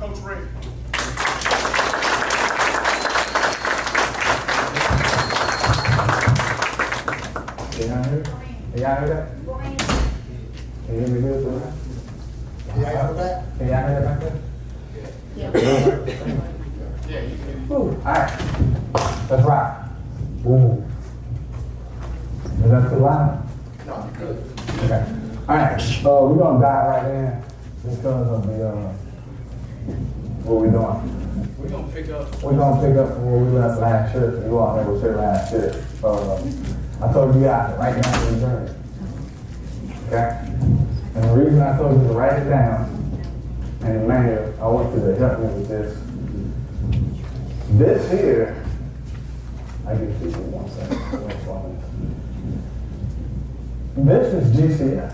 Coach Ray. Can y'all hear? Can y'all hear that? Can you hear me good tonight? Can y'all hear that? Can y'all hear that back there? Yeah, you can. All right, let's rock. Ooh. Is that too loud? No, you good. Okay. All right, we're gonna dive right in because of the, what we're doing. We're gonna pick up. We're gonna pick up from where we left last year. You all know was here last year. I told you guys to write down the journey. Okay? And the reason I told you to write it down, and Mayor, I want you to help me with this. This here, I give people 1 second. This is GCF.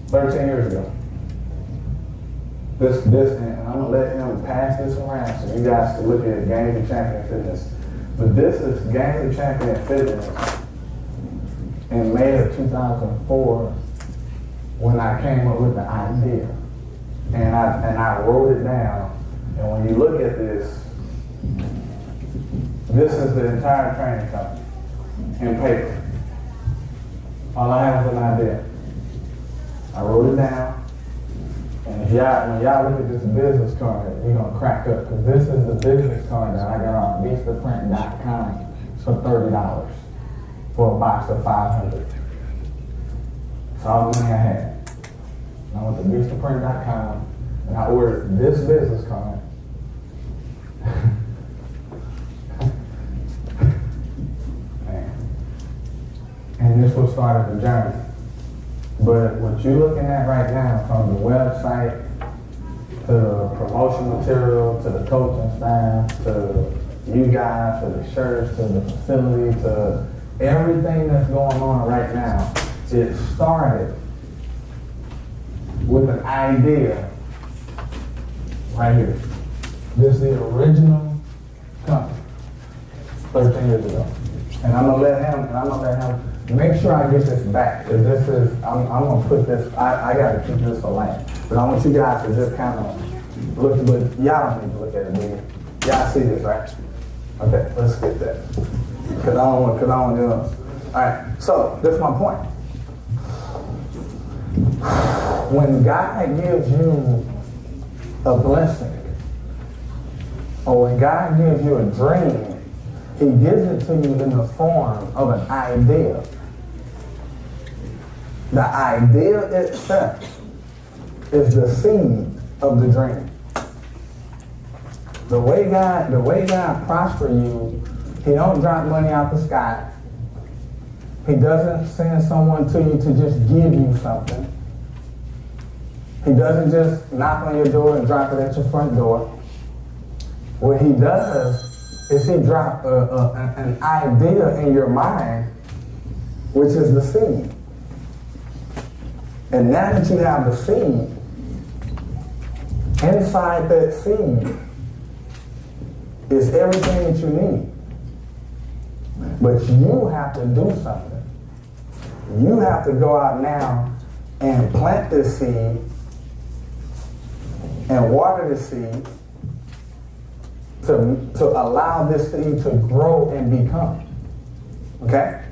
13 years ago. This, and I'm gonna let him pass this around so you guys can look at Games of Champion Fitness. But this is Games of Champion Fitness in May of 2004 when I came up with the idea. And I wrote it down. And when you look at this, this is the entire training company in paper. All I have is an idea. I wrote it down. And if when y'all look at this business card, you're gonna crack up, because this is the business card that I got on vistaprint.com for $30 for a box of 500. That's all the money I had. And I went to vistaprint.com and I ordered this business card. And this was started the journey. But what you're looking at right now, from the website to the promotion material, to the coaching staff, to you guys, to the shirts, to the facility, to everything that's going on right now, it started with an idea right here. This is the original company 13 years ago. And I'm gonna let him make sure I get this back, because this is, I'm gonna put this, I gotta keep this for life. But I want you guys to just kind of look, but y'all don't need to look at it, do you? Y'all see this, right? Okay, let's get that. Because I don't want to do this. All right, so this is my point. When God gives you a blessing, or when God gives you a dream, He gives it to you in the form of an idea. The idea itself is the seed of the dream. The way God prosper you, He don't drop money out the sky. He doesn't send someone to you to just give you something. He doesn't just knock on your door and drop it at your front door. What He does is He drop an idea in your mind, which is the seed. And now that you have the seed, inside that seed is everything that you need. But you have to do something. You have to go out now and plant this seed and water this seed to allow this seed to grow and become. Okay?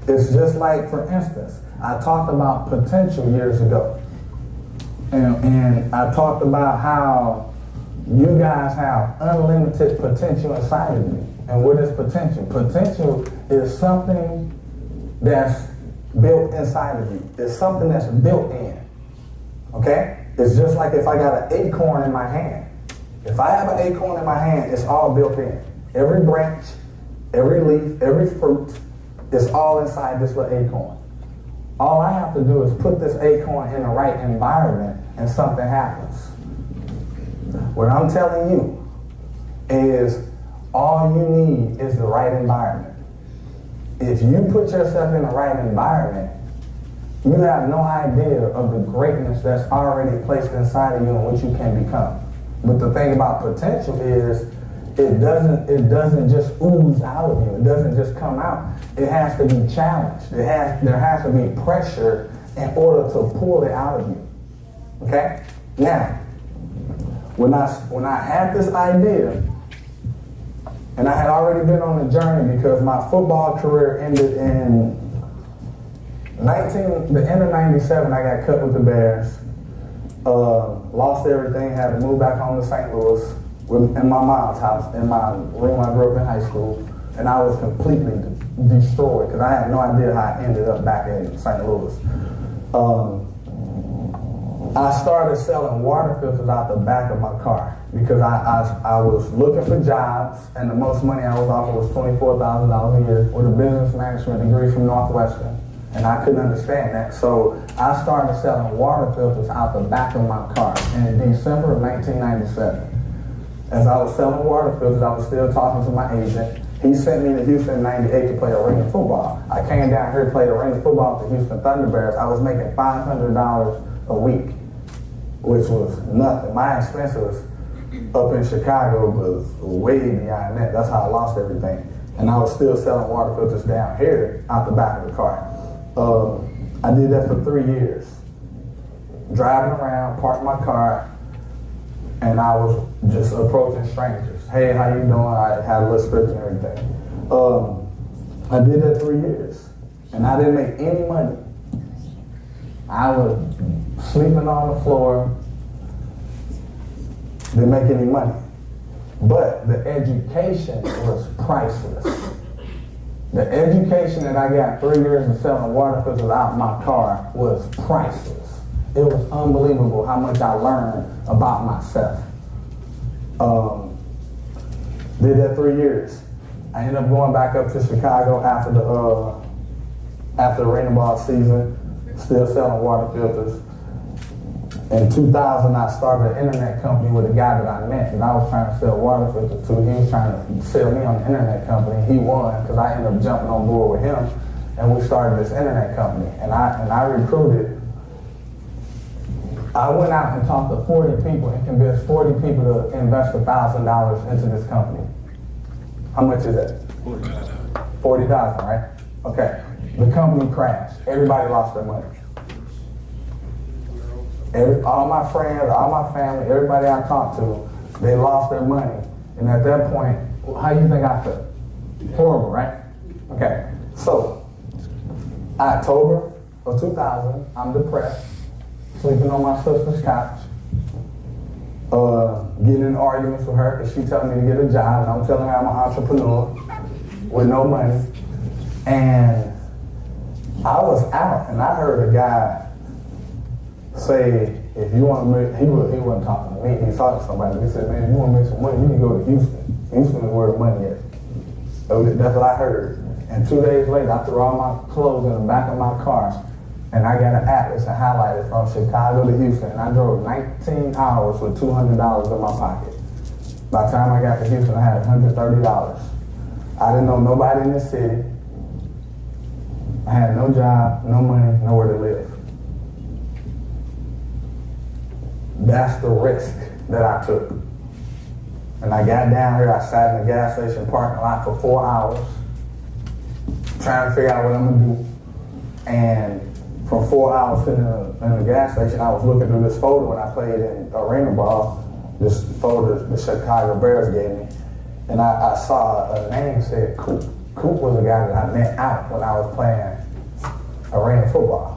It's just like, for instance, I talked about potential years ago. And I talked about how you guys have unlimited potential inside of you. And what is potential? Potential is something that's built inside of you. It's something that's built in. Okay? It's just like if I got an acorn in my hand. If I have an acorn in my hand, it's all built in. Every branch, every leaf, every fruit is all inside this little acorn. All I have to do is put this acorn in the right environment and something happens. What I'm telling you is all you need is the right environment. If you put yourself in the right environment, you have no idea of the greatness that's already placed inside of you and what you can become. But the thing about potential is it doesn't just ooze out of you. It doesn't just come out. It has to be challenged. There has to be pressure in order to pull it out of you. Okay? Now, When I had this idea, and I had already been on the journey because my football career ended in the end of 97. I got cut with the Bears. Lost everything, had to move back home to St. Louis in my mom's house, in my room I grew up in high school, and I was completely destroyed because I had no idea how I ended up back in St. Louis. I started selling water filters out the back of my car because I was looking for jobs, and the most money I was offered was $24,000 a year with a business management degree from Northwestern. And I couldn't understand that. So I started selling water filters out the back of my car in December of 1997. As I was selling water filters, I was still talking to my agent. He sent me to Houston in 98 to play arena football. I came down here to play arena football with the Houston Thunderbirds. I was making $500 a week, which was nothing. My expenses up in Chicago was way beyond that. That's how I lost everything. And I was still selling water filters down here out the back of the car. I did that for 3 years. Driving around, parked my car, and I was just approaching strangers. Hey, how you doing? I had a little script and everything. I did that 3 years, and I didn't make any money. I was sleeping on the floor, didn't make any money. But the education was priceless. The education that I got 3 years of selling water filters out my car was priceless. It was unbelievable how much I learned about myself. Did that 3 years. I ended up going back up to Chicago after the arena ball season, still selling water filters. In 2000, I started an internet company with a guy that I met, and I was trying to sell water filters to. He was trying to sell me on the internet company. He won because I ended up jumping on board with him, and we started this internet company. And I recruited. I went out and talked to 40 people and convinced 40 people to invest $1,000 into this company. How much is that? 40,000, right? Okay. The company crashed. Everybody lost their money. All my friends, all my family, everybody I talked to, they lost their money. And at that point, how do you think I felt? Horrible, right? Okay, so October of 2000, I'm depressed, sleeping on my sister's couch, getting in arguments with her because she's telling me to get a job, and I'm telling her I'm an entrepreneur with no money. And I was out, and I heard a guy say, if you want to make, he wasn't talking to me, he talked to somebody. He said, man, if you want to make some money, you can go to Houston. Houston is where the money is. So that's what I heard. And 2 days later, I threw all my clothes in the back of my car, and I got an atlas and highlighted from Chicago to Houston, and I drove 19 hours with $200 in my pocket. By the time I got to Houston, I had $130. I didn't know nobody in the city. I had no job, no money, nowhere to live. That's the risk that I took. And I got down here, I sat in the gas station parking lot for 4 hours, trying to figure out what I'm gonna do. And for 4 hours sitting in the gas station, I was looking through this folder when I played in arena ball, this folder the Chicago Bears gave me. And I saw a name said Coop. Coop was a guy that I met out when I was playing arena football.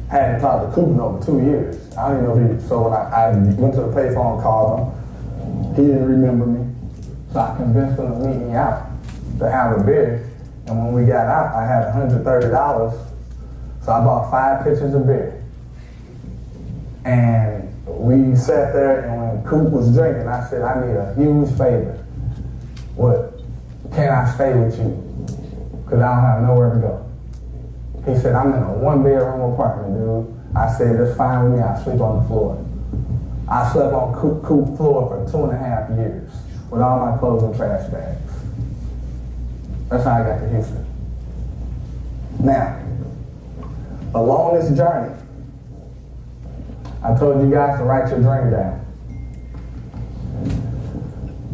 Hadn't talked to Coop in over 2 years. I don't even know if he, so when I went to the payphone and called him, he didn't remember me. So I convinced him to meet me out to have a beer. And when we got out, I had $130. So I bought 5 pitchers of beer. And we sat there, and when Coop was drinking, I said, I need a huge favor. What? Can I stay with you? Because I don't have nowhere to go. He said, I'm in a 1-bedroom apartment, dude. I said, that's fine with me. I sleep on the floor. I slept on Coop floor for 2.5 years with all my clothes and trash bags. That's how I got to Houston. Now, along this journey, I told you guys to write your dream down.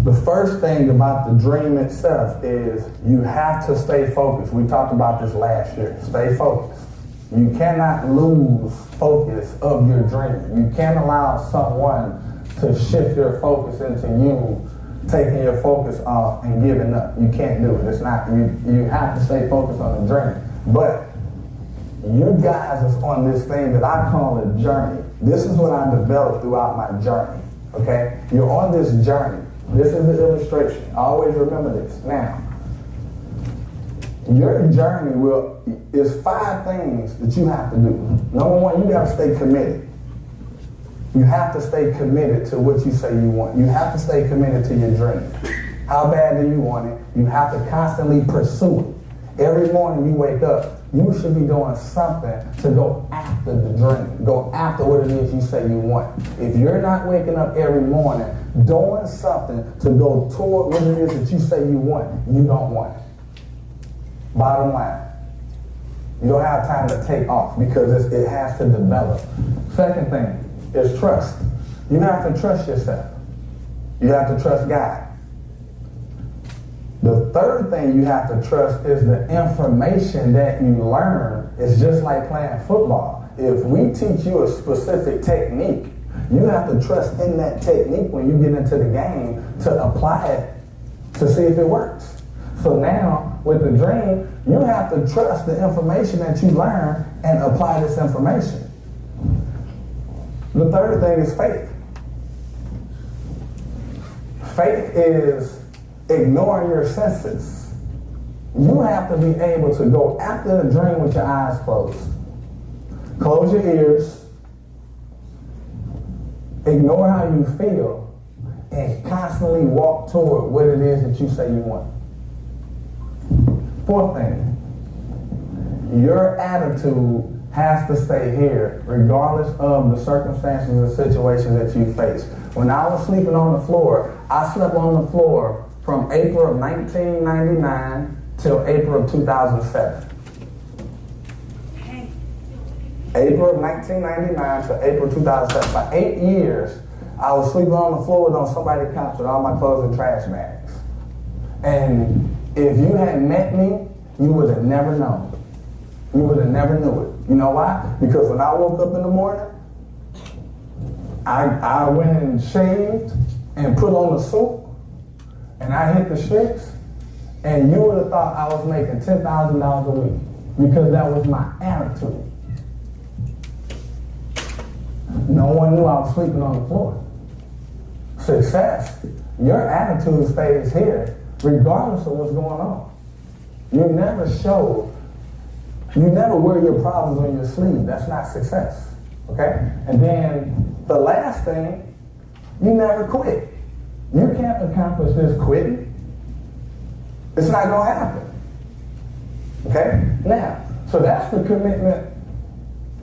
The first thing about the dream itself is you have to stay focused. We talked about this last year. Stay focused. You cannot lose focus of your dream. You can't allow someone to shift your focus into you taking your focus off and giving up. You can't do it. It's not, you have to stay focused on the journey. But you guys is on this thing that I call a journey. This is what I developed throughout my journey. Okay? You're on this journey. This is the illustration. Always remember this. Now, your journey is 5 things that you have to do. Number 1, you got to stay committed. You have to stay committed to what you say you want. You have to stay committed to your dream. How bad do you want it? You have to constantly pursue it. Every morning you wake up, you should be doing something to go after the dream. Go after what it is you say you want. If you're not waking up every morning doing something to go toward what it is that you say you want, you don't want it. Bottom line. You don't have time to take off because it has to develop. Second thing is trust. You have to trust yourself. You have to trust God. The third thing you have to trust is the information that you learn. Is just like playing football. If we teach you a specific technique, you have to trust in that technique when you get into the game to apply it to see if it works. So now, with the dream, you have to trust the information that you learn and apply this information. The third thing is faith. Faith is ignoring your senses. You have to be able to go after the dream with your eyes closed. Close your ears. Ignore how you feel and constantly walk toward what it is that you say you want. Fourth thing, your attitude has to stay here regardless of the circumstances and situations that you face. When I was sleeping on the floor, I slept on the floor from April of 1999 till April of 2007. April of 1999 to April 2007. For 8 years, I was sleeping on the floor on somebody's couch with all my clothes and trash bags. And if you had met me, you would have never known. You would have never knew it. You know why? Because when I woke up in the morning, I went and shaved and put on the suit, and I hit the streets, and you would have thought I was making $10,000 a week because that was my attitude. No one knew I was sleeping on the floor. Success, your attitude stays here regardless of what's going on. You never wear your problems on your sleeve. That's not success. Okay? And then the last thing, you never quit. You can't accomplish this quitting. It's not going to happen. Okay? Now, so that's the commitment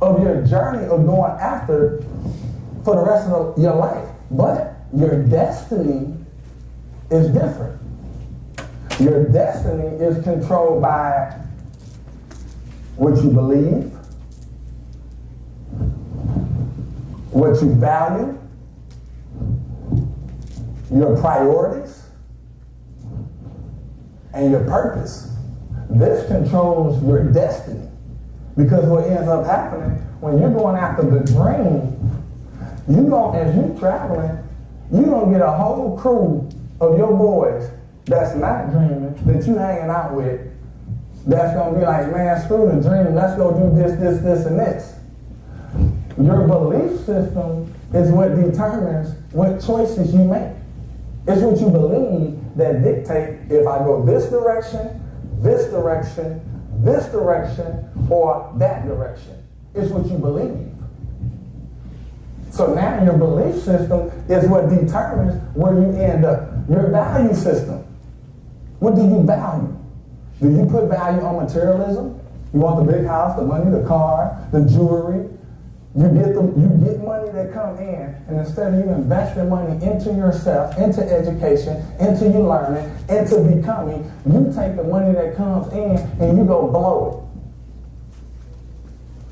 of your journey of going after for the rest of your life. But your destiny is different. Your destiny is controlled by what you believe, what you value, your priorities, and your purpose. This controls your destiny. Because what ends up happening, when you're going after the dream, as you're traveling, you're going to get a whole crew of your boys that's not dreaming, that you hanging out with, that's going to be like, man, screw the dream, let's go do this, this, this, and this. Your belief system is what determines what choices you make. It's what you believe that dictate if I go this direction, this direction, this direction, or that direction. It's what you believe. So now your belief system is what determines where you end up. Your value system. What do you value? Do you put value on materialism? You want the big house, the money, the car, the jewelry. You get money that come in, and instead of you investing money into yourself, into education, into your learning, into becoming, you take the money that comes in and you go blow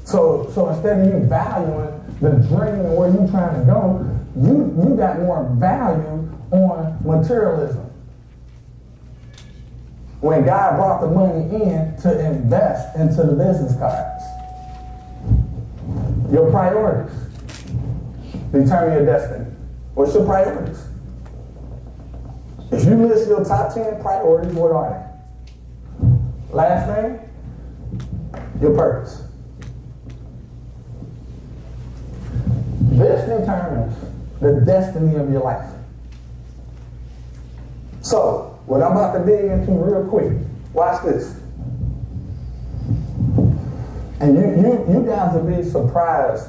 it. So instead of you valuing the dream and where you're trying to go, you got more value on materialism. When God brought the money in to invest into the business cards. Your priorities determine your destiny. What's your priorities? If you list your top 10 priorities, what are they? Last thing, your purpose. This determines the destiny of your life. So, what I'm about to dig into real quick, watch this. And you guys will be surprised.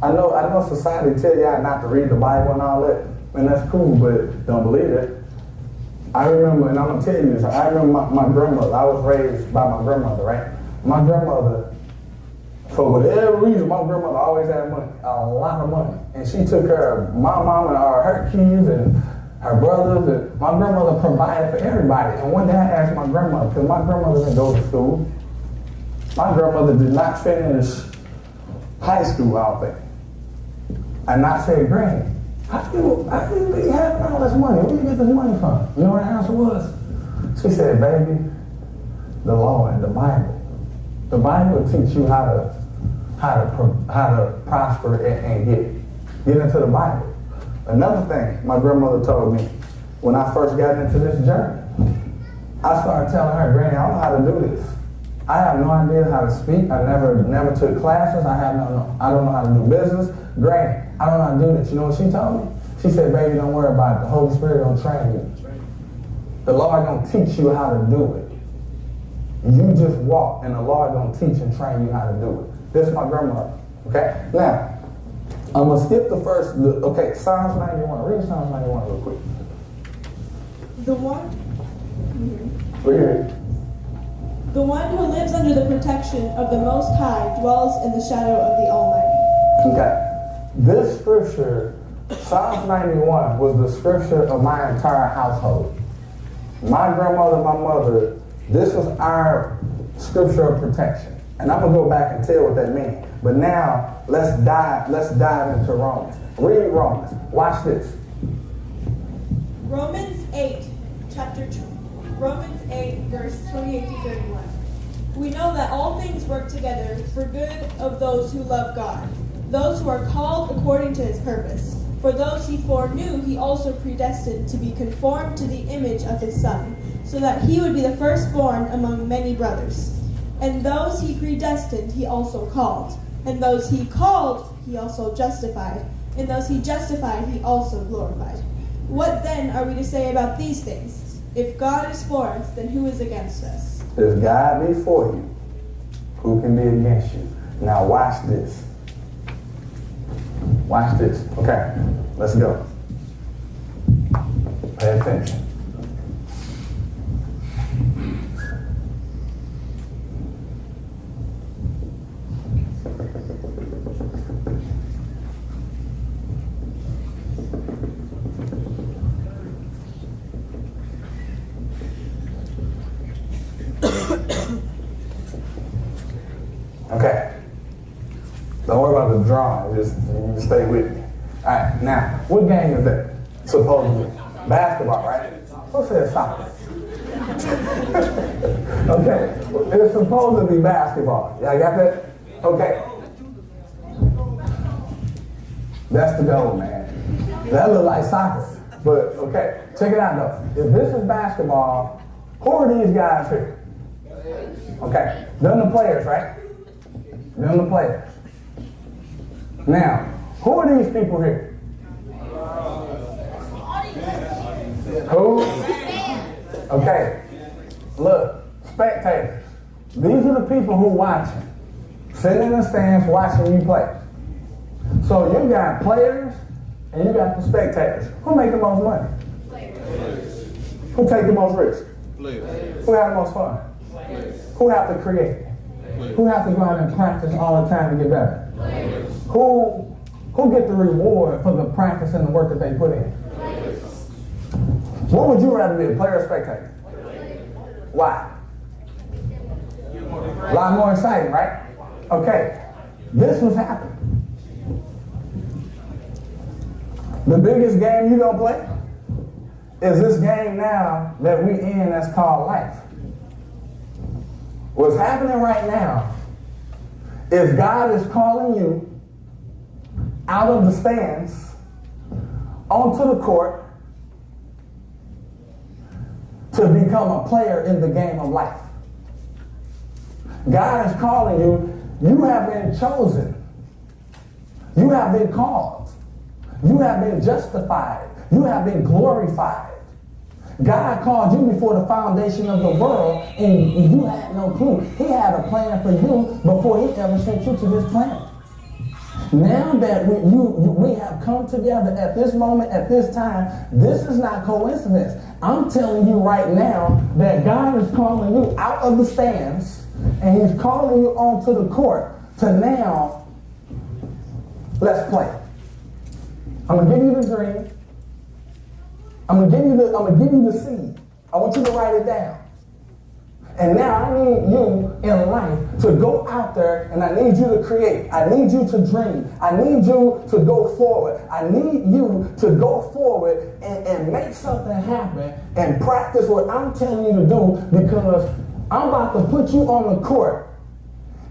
I know society tell y'all not to read the Bible and all that, and that's cool, but don't believe it. I remember, and I'm going to tell you this, I remember my grandmother. I was raised by my grandmother, right? My grandmother, for whatever reason, my grandmother always had money, a lot of money. And she took care of my mom and her kids and her brothers. And my grandmother provided for everybody. And one day I asked my grandmother, because my grandmother didn't go to school. My grandmother did not finish high school, I don't think. And I said, Granny, how do you be having all this money? Where do you get this money from? You know what her answer was? She said, baby, the law and the Bible. The Bible will teach you how to prosper and get into the Bible. Another thing my grandmother told me when I first got into this journey, I started telling her, Granny, I don't know how to do this. I have no idea how to speak. I never took classes. I don't know how to do business. Granny, I don't know how to do this. You know what she told me? She said, baby, don't worry about it. The Holy Spirit don't train you. The Lord don't teach you how to do it. You just walk, and the Lord don't teach and train you how to do it. This is my grandmother. Okay? Now, I'm going to skip the first. Psalms 91. Read Psalms 91 real quick. The one? Read it. The one who lives under the protection of the Most High dwells in the shadow of the Almighty. Okay. This scripture, Psalms 91, was the scripture of my entire household. My grandmother, my mother, this was our scripture of protection. And I'm going to go back and tell what that means. But now, let's dive into Romans. Read Romans. Watch this. Romans 8, verse 28 to 31. We know that all things work together for good of those who love God, those who are called according to his purpose. For those he foreknew, he also predestined to be conformed to the image of his Son, so that he would be the firstborn among many brothers. And those he predestined, he also called. And those he called, he also justified. And those he justified, he also glorified. What then are we to say about these things? If God is for us, then who is against us? If God be for you, who can be against you? Now watch this. Watch this. Okay, let's go. Pay attention. Okay. Don't worry about the drawing. Just stay with me. All right. Now, what game is that? Supposedly basketball, right? Who said soccer? Okay. It's supposed to be basketball. Y'all got that? Okay. That's the goal, man. That look like soccer. But okay, check it out though. If this is basketball, who are these guys here? Okay, they're the players, right? They're the players. Now, who are these people here? Who? Okay, look, spectators. These are the people who watching. Sitting in the stands watching you play. So you got players and you got the spectators. Who make the most money? Players. Who take the most risk? Players. Who have the most fun? Players. Who have to create? Players. Who have to go out and practice all the time to get better? Players. Who get the reward for the practice and the work that they put in? Players. What would you rather be, a player or spectator? Players. Why? A lot more exciting, right? Okay, this was happening. The biggest game you gonna play is this game now that we in that's called life. What's happening right now is God is calling you out of the stands onto the court to become a player in the game of life. God is calling you. You have been chosen. You have been called. You have been justified. You have been glorified. God called you before the foundation of the world, and you had no clue. He had a plan for you before he ever sent you to this planet. Now that we have come together at this moment, at this time, this is not coincidence. I'm telling you right now that God is calling you out of the stands, and he's calling you onto the court to now, let's play. I'm going to give you the dream. I'm gonna give you the seed. I want you to write it down. And now I need you in life to go out there, and I need you to create. I need you to dream. I need you to go forward. I need you to go forward and make something happen and practice what I'm telling you to do, because I'm about to put you on the court,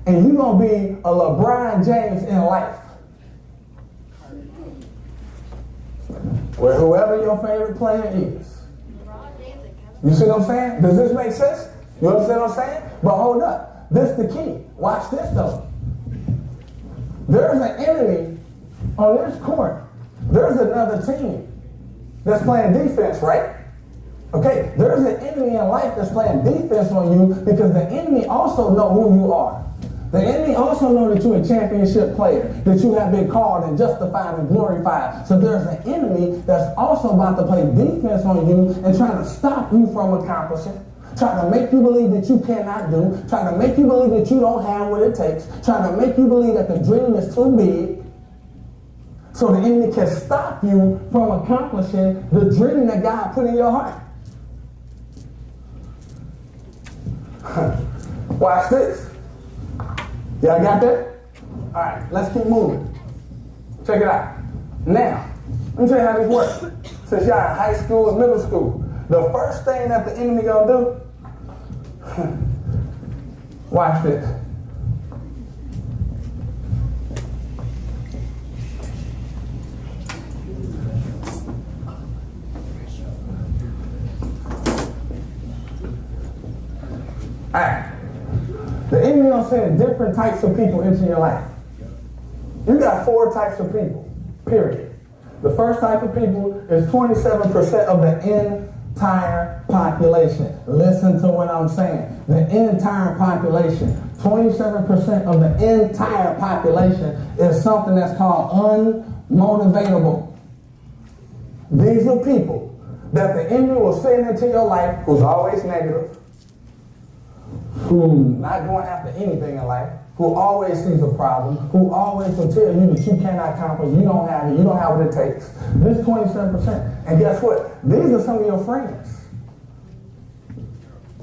and you're gonna be a LeBron James in life. Well, whoever your favorite player is. You see what I'm saying? Does this make sense? You understand what I'm saying? But hold up. This is the key. Watch this though. There's an enemy on this court. There's another team that's playing defense, right? Okay, there's an enemy in life that's playing defense on you, because the enemy also know who you are. The enemy also know that you're a championship player, that you have been called and justified and glorified. So there's an enemy that's also about to play defense on you and trying to stop you from accomplishing, trying to make you believe that you cannot do, trying to make you believe that you don't have what it takes, trying to make you believe that the dream is too big. So the enemy can stop you from accomplishing the dream that God put in your heart. Watch this. Y'all got that? All right, let's keep moving. Check it out. Now, let me tell you how this works. Since y'all in high school and middle school, the first thing that the enemy gonna do, watch this. All right. The enemy gonna send different types of people into your life. You got 4 types of people, period. The first type of people is 27% of the entire population. Listen to what I'm saying. The entire population. 27% of the entire population is something that's called unmotivatable. These are people that the enemy will send into your life who's always negative, who not going after anything in life, who always sees a problem, who always will tell you that you cannot accomplish, you don't have it, you don't have what it takes. This 27%. And guess what? These are some of your friends.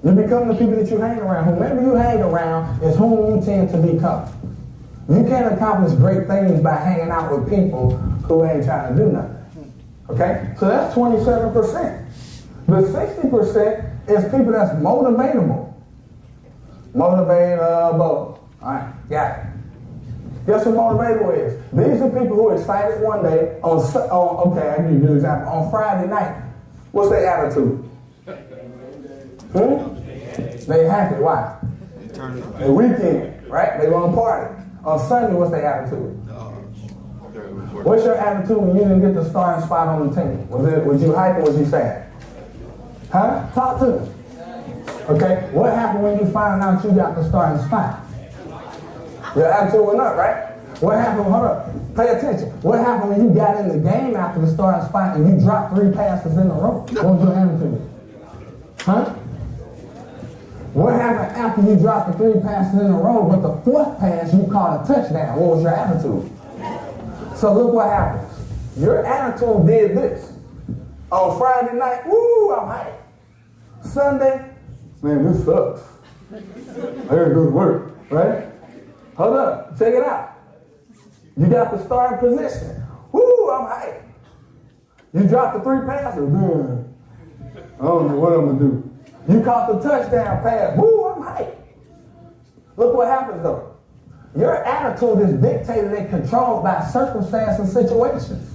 You become the people that you hang around. Whomever you hang around is whom you tend to become. You can't accomplish great things by hanging out with people who ain't trying to do nothing. Okay? So that's 27%. The 60% is people that's motivatable. Motivatable. All right, got it. Guess what motivatable is? These are people who are excited one day okay, I give you a good example. On Friday night, what's their attitude? They happy. Why? The weekend, right? They want to party. On Sunday, what's their attitude? What's your attitude when you didn't get the starting spot on the team? Was you hyped or was you sad? Huh? Talk to me. Okay, what happened when you found out you got the starting spot? Your attitude went up, right? What happened? Hold up. Pay attention. What happened when you got in the game after the starting spot and you dropped 3 passes in a row? What was your attitude? Huh? What happened after you dropped the 3 passes in a row, but the 4th pass you caught a touchdown? What was your attitude? So look what happens. Your attitude did this. On Friday night, woo, I'm hyped. Sunday, man, this sucks. I gotta go to work, right? Hold up, check it out. You got the starting position. Woo, I'm hyped. You dropped the 3 passes, man. I don't know what I'm gonna do. You caught the touchdown pass. Woo, I'm hyped. Look what happens though. Your attitude is dictated and controlled by circumstance and situations.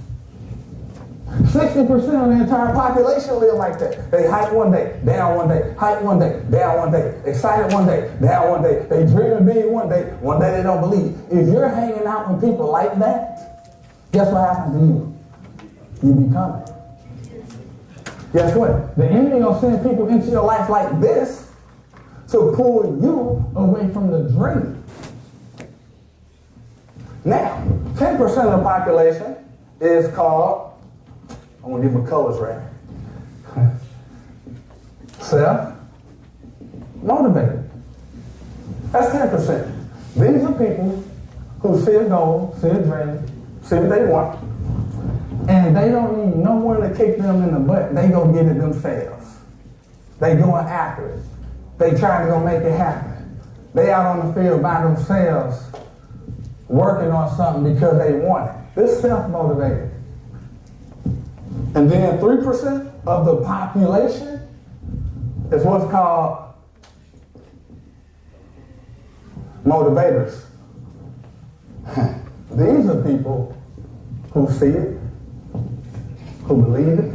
60% of the entire population live like that. They hype one day, down one day, hype one day, down one day, excited one day, down one day. They dream of big one day they don't believe. If you're hanging out with people like that, guess what happens to you? You become it. Guess what? The enemy will send people into your life like this to pull you away from the dream. Now, 10% of the population is called, I'm going to get my colors right, self-motivated. That's 10%. These are people who see a goal, see a dream, see what they want, and they don't need no one to kick them in the butt. They go get it themselves. They going after it. They trying to go make it happen. They out on the field by themselves working on something because they want it. This self-motivated. And then 3% of the population is what's called motivators. These are people who see it, who believe it,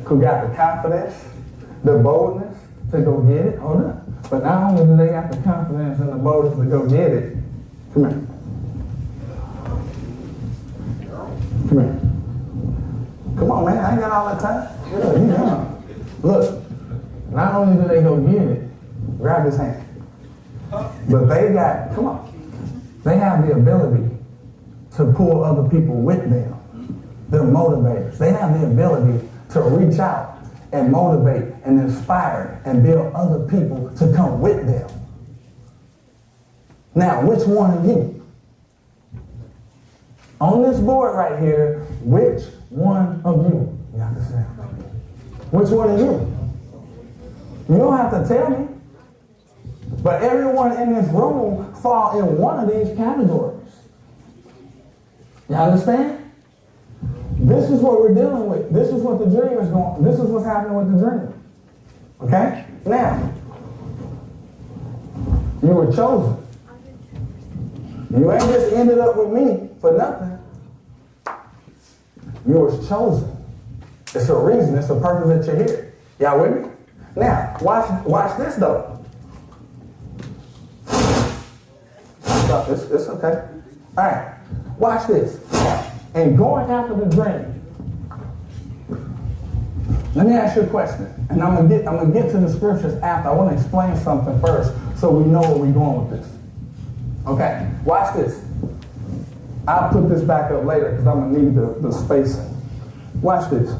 who got the confidence, the boldness to go get it. Hold on. But not only do they got the confidence and the boldness to go get it, come here. Come here. Come on, man. I ain't got all that time. Look, you young. Look, not only do they go get it, grab his hand, but they got, come on, they have the ability to pull other people with them. They're motivators. They have the ability to reach out and motivate and inspire and build other people to come with them. Now, which one are you? On this board right here, which one of you? You understand? Which one are you? You don't have to tell me. But everyone in this room fall in one of these categories. You understand? This is what we're dealing with. This is what the dream is going. This is what's happening with the dream. Okay? Now, you were chosen. You ain't just ended up with me for nothing. You was chosen. It's a reason. It's a purpose that you're here. Y'all with me? Now, watch this though. It's okay. All right. Watch this. And going after the dream. Let me ask you a question. And I'm gonna get to the scriptures after. I want to explain something first so we know where we're going with this. Okay, watch this. I'll put this back up later because I'm going to need the spacing. Watch this.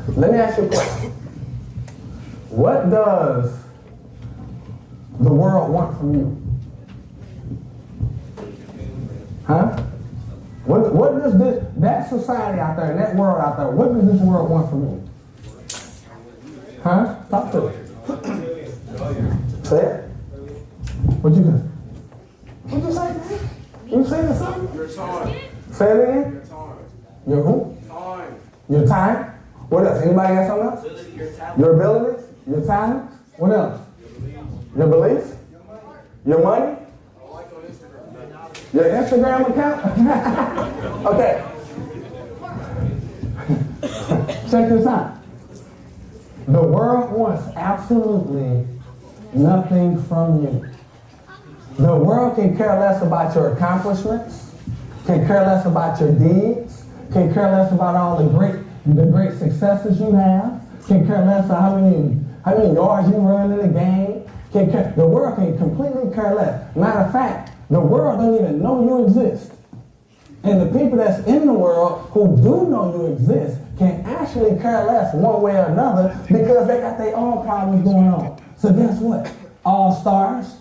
Let me ask you a question. What does the world want from you? Huh? What does that society out there, that world out there, what does this world want from you? Huh? Talk to it. Say it. What'd you say? What'd you say, man? You saying something? Your time. Say it again. Your time. Your who? Time. Your time. What else? Anybody got something else? Ability, your talent. Your abilities? Your talents? What else? Your beliefs? Your money? I like on Instagram. Your Instagram account? Okay. Check this out. The world wants absolutely nothing from you. The world can care less about your accomplishments, can care less about your deeds, can care less about all the great successes you have, can care less about how many yards you run in a game. The world can completely care less. Matter of fact, the world don't even know you exist. And the people that's in the world who do know you exist can actually care less one way or another because they got their own problems going on. So guess what? All stars,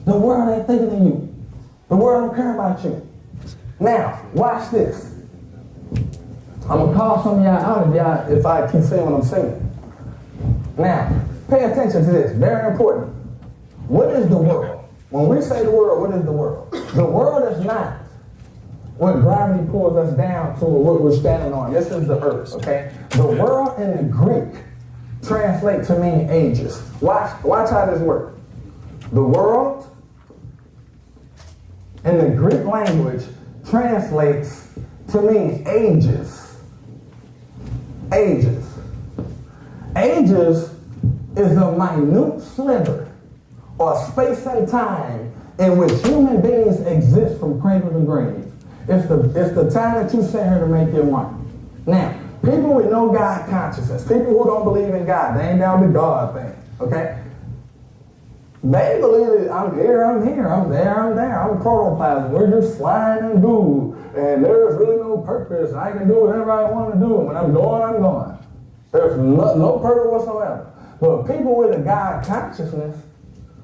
the world ain't thinking of you. The world don't care about you. Now, watch this. I'm going to call some of y'all out if I keep saying what I'm saying. Now, pay attention to this. Very important. What is the world? When we say the world, what is the world? The world is not what gravity pulls us down to or what we're standing on. This is the earth, okay? The world in the Greek translates to mean ages. Watch how this works. The world in the Greek language translates to mean ages. Ages. Ages is a minute sliver or space and time in which human beings exist from cradle to grave. It's the time that you sit here to make your money. Now, people with no God consciousness, people who don't believe in God, they ain't down the God thing, okay? They believe that I'm here, I'm there, I'm there, I'm protoplasm. We're just slime and goo, and there's really no purpose. I can do whatever I want to do, and when I'm going, I'm going. There's no purpose whatsoever. But people with a God consciousness,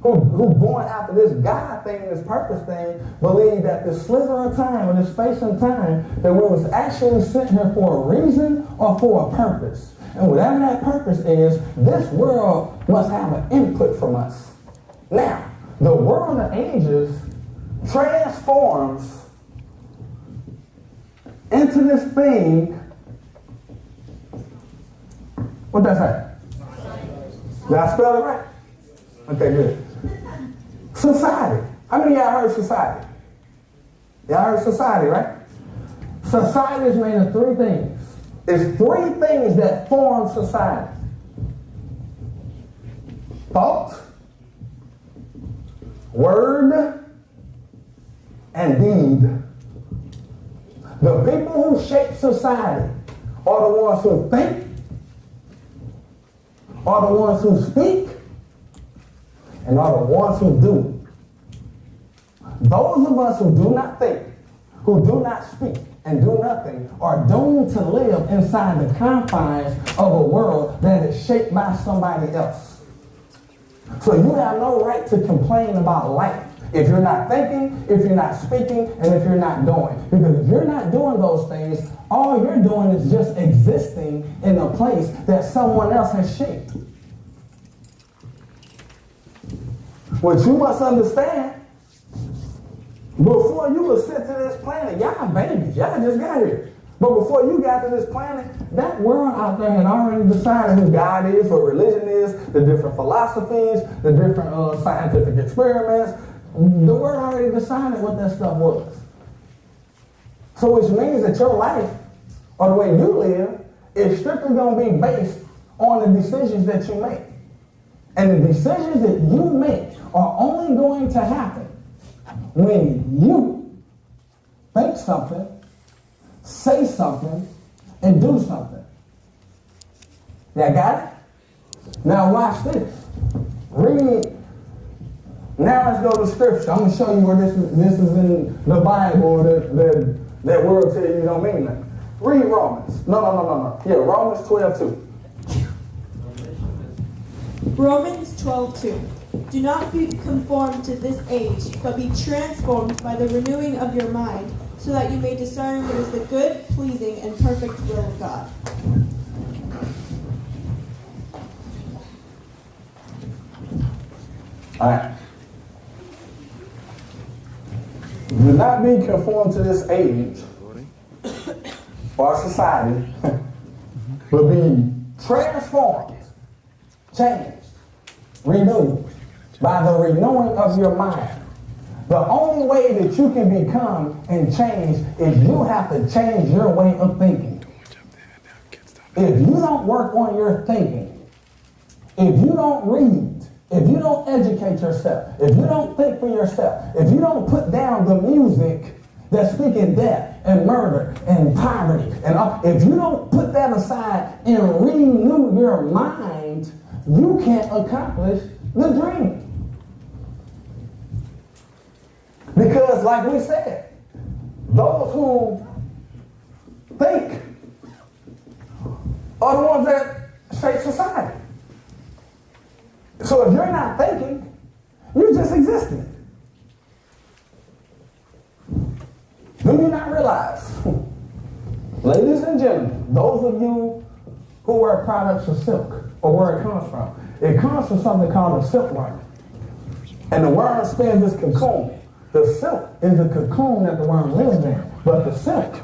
who going after this God thing, this purpose thing, believe that this sliver of time, or this space and time, that we was actually sitting here for a reason or for a purpose. And whatever that purpose is, this world must have an input from us. Now, the world of ages transforms into this thing. What that say? Did I spell it right? Okay, good. Society. How many of y'all heard society? Y'all heard society, right? Society is made of three things. It's three things that form society. Thought, word, and deed. The people who shape society are the ones who think, are the ones who speak, and are the ones who do. Those of us who do not think, who do not speak, and do nothing are doomed to live inside the confines of a world that is shaped by somebody else. So you have no right to complain about life if you're not thinking, if you're not speaking, and if you're not doing. Because if you're not doing those things, all you're doing is just existing in a place that someone else has shaped. What you must understand, before you were sent to this planet, y'all babies, y'all just got here. But before you got to this planet, that world out there had already decided who God is, what religion is, the different philosophies, the different scientific experiments. The world already decided what that stuff was. So which means that your life, or the way you live, is strictly going to be based on the decisions that you make. And the decisions that you make are only going to happen when you think something, say something, and do something. Y'all got it? Now watch this. Read. Now let's go to scripture. I'm going to show you where this is in the Bible that world tell you don't mean nothing. Read Romans. No. Yeah, Romans 12:2. Romans 12:2. Do not be conformed to this age, but be transformed by the renewing of your mind, so that you may discern what is the good, pleasing, and perfect will of God. All right. Do not be conformed to this age or society, but be transformed, changed, renewed by the renewing of your mind. The only way that you can become and change is you have to change your way of thinking. If you don't work on your thinking, if you don't read, if you don't educate yourself, if you don't think for yourself, if you don't put down the music that's speaking death and murder and poverty, and all, if you don't put that aside and renew your mind, you can't accomplish the dream. Because like we said, those who think are the ones that shape society. So if you're not thinking, you're just existing. Do you not realize, ladies and gentlemen, those of you who wear products of silk, or where it comes from something called a silkworm. And the worm spins this cocoon. The silk is the cocoon that the worm lives in. But the silk,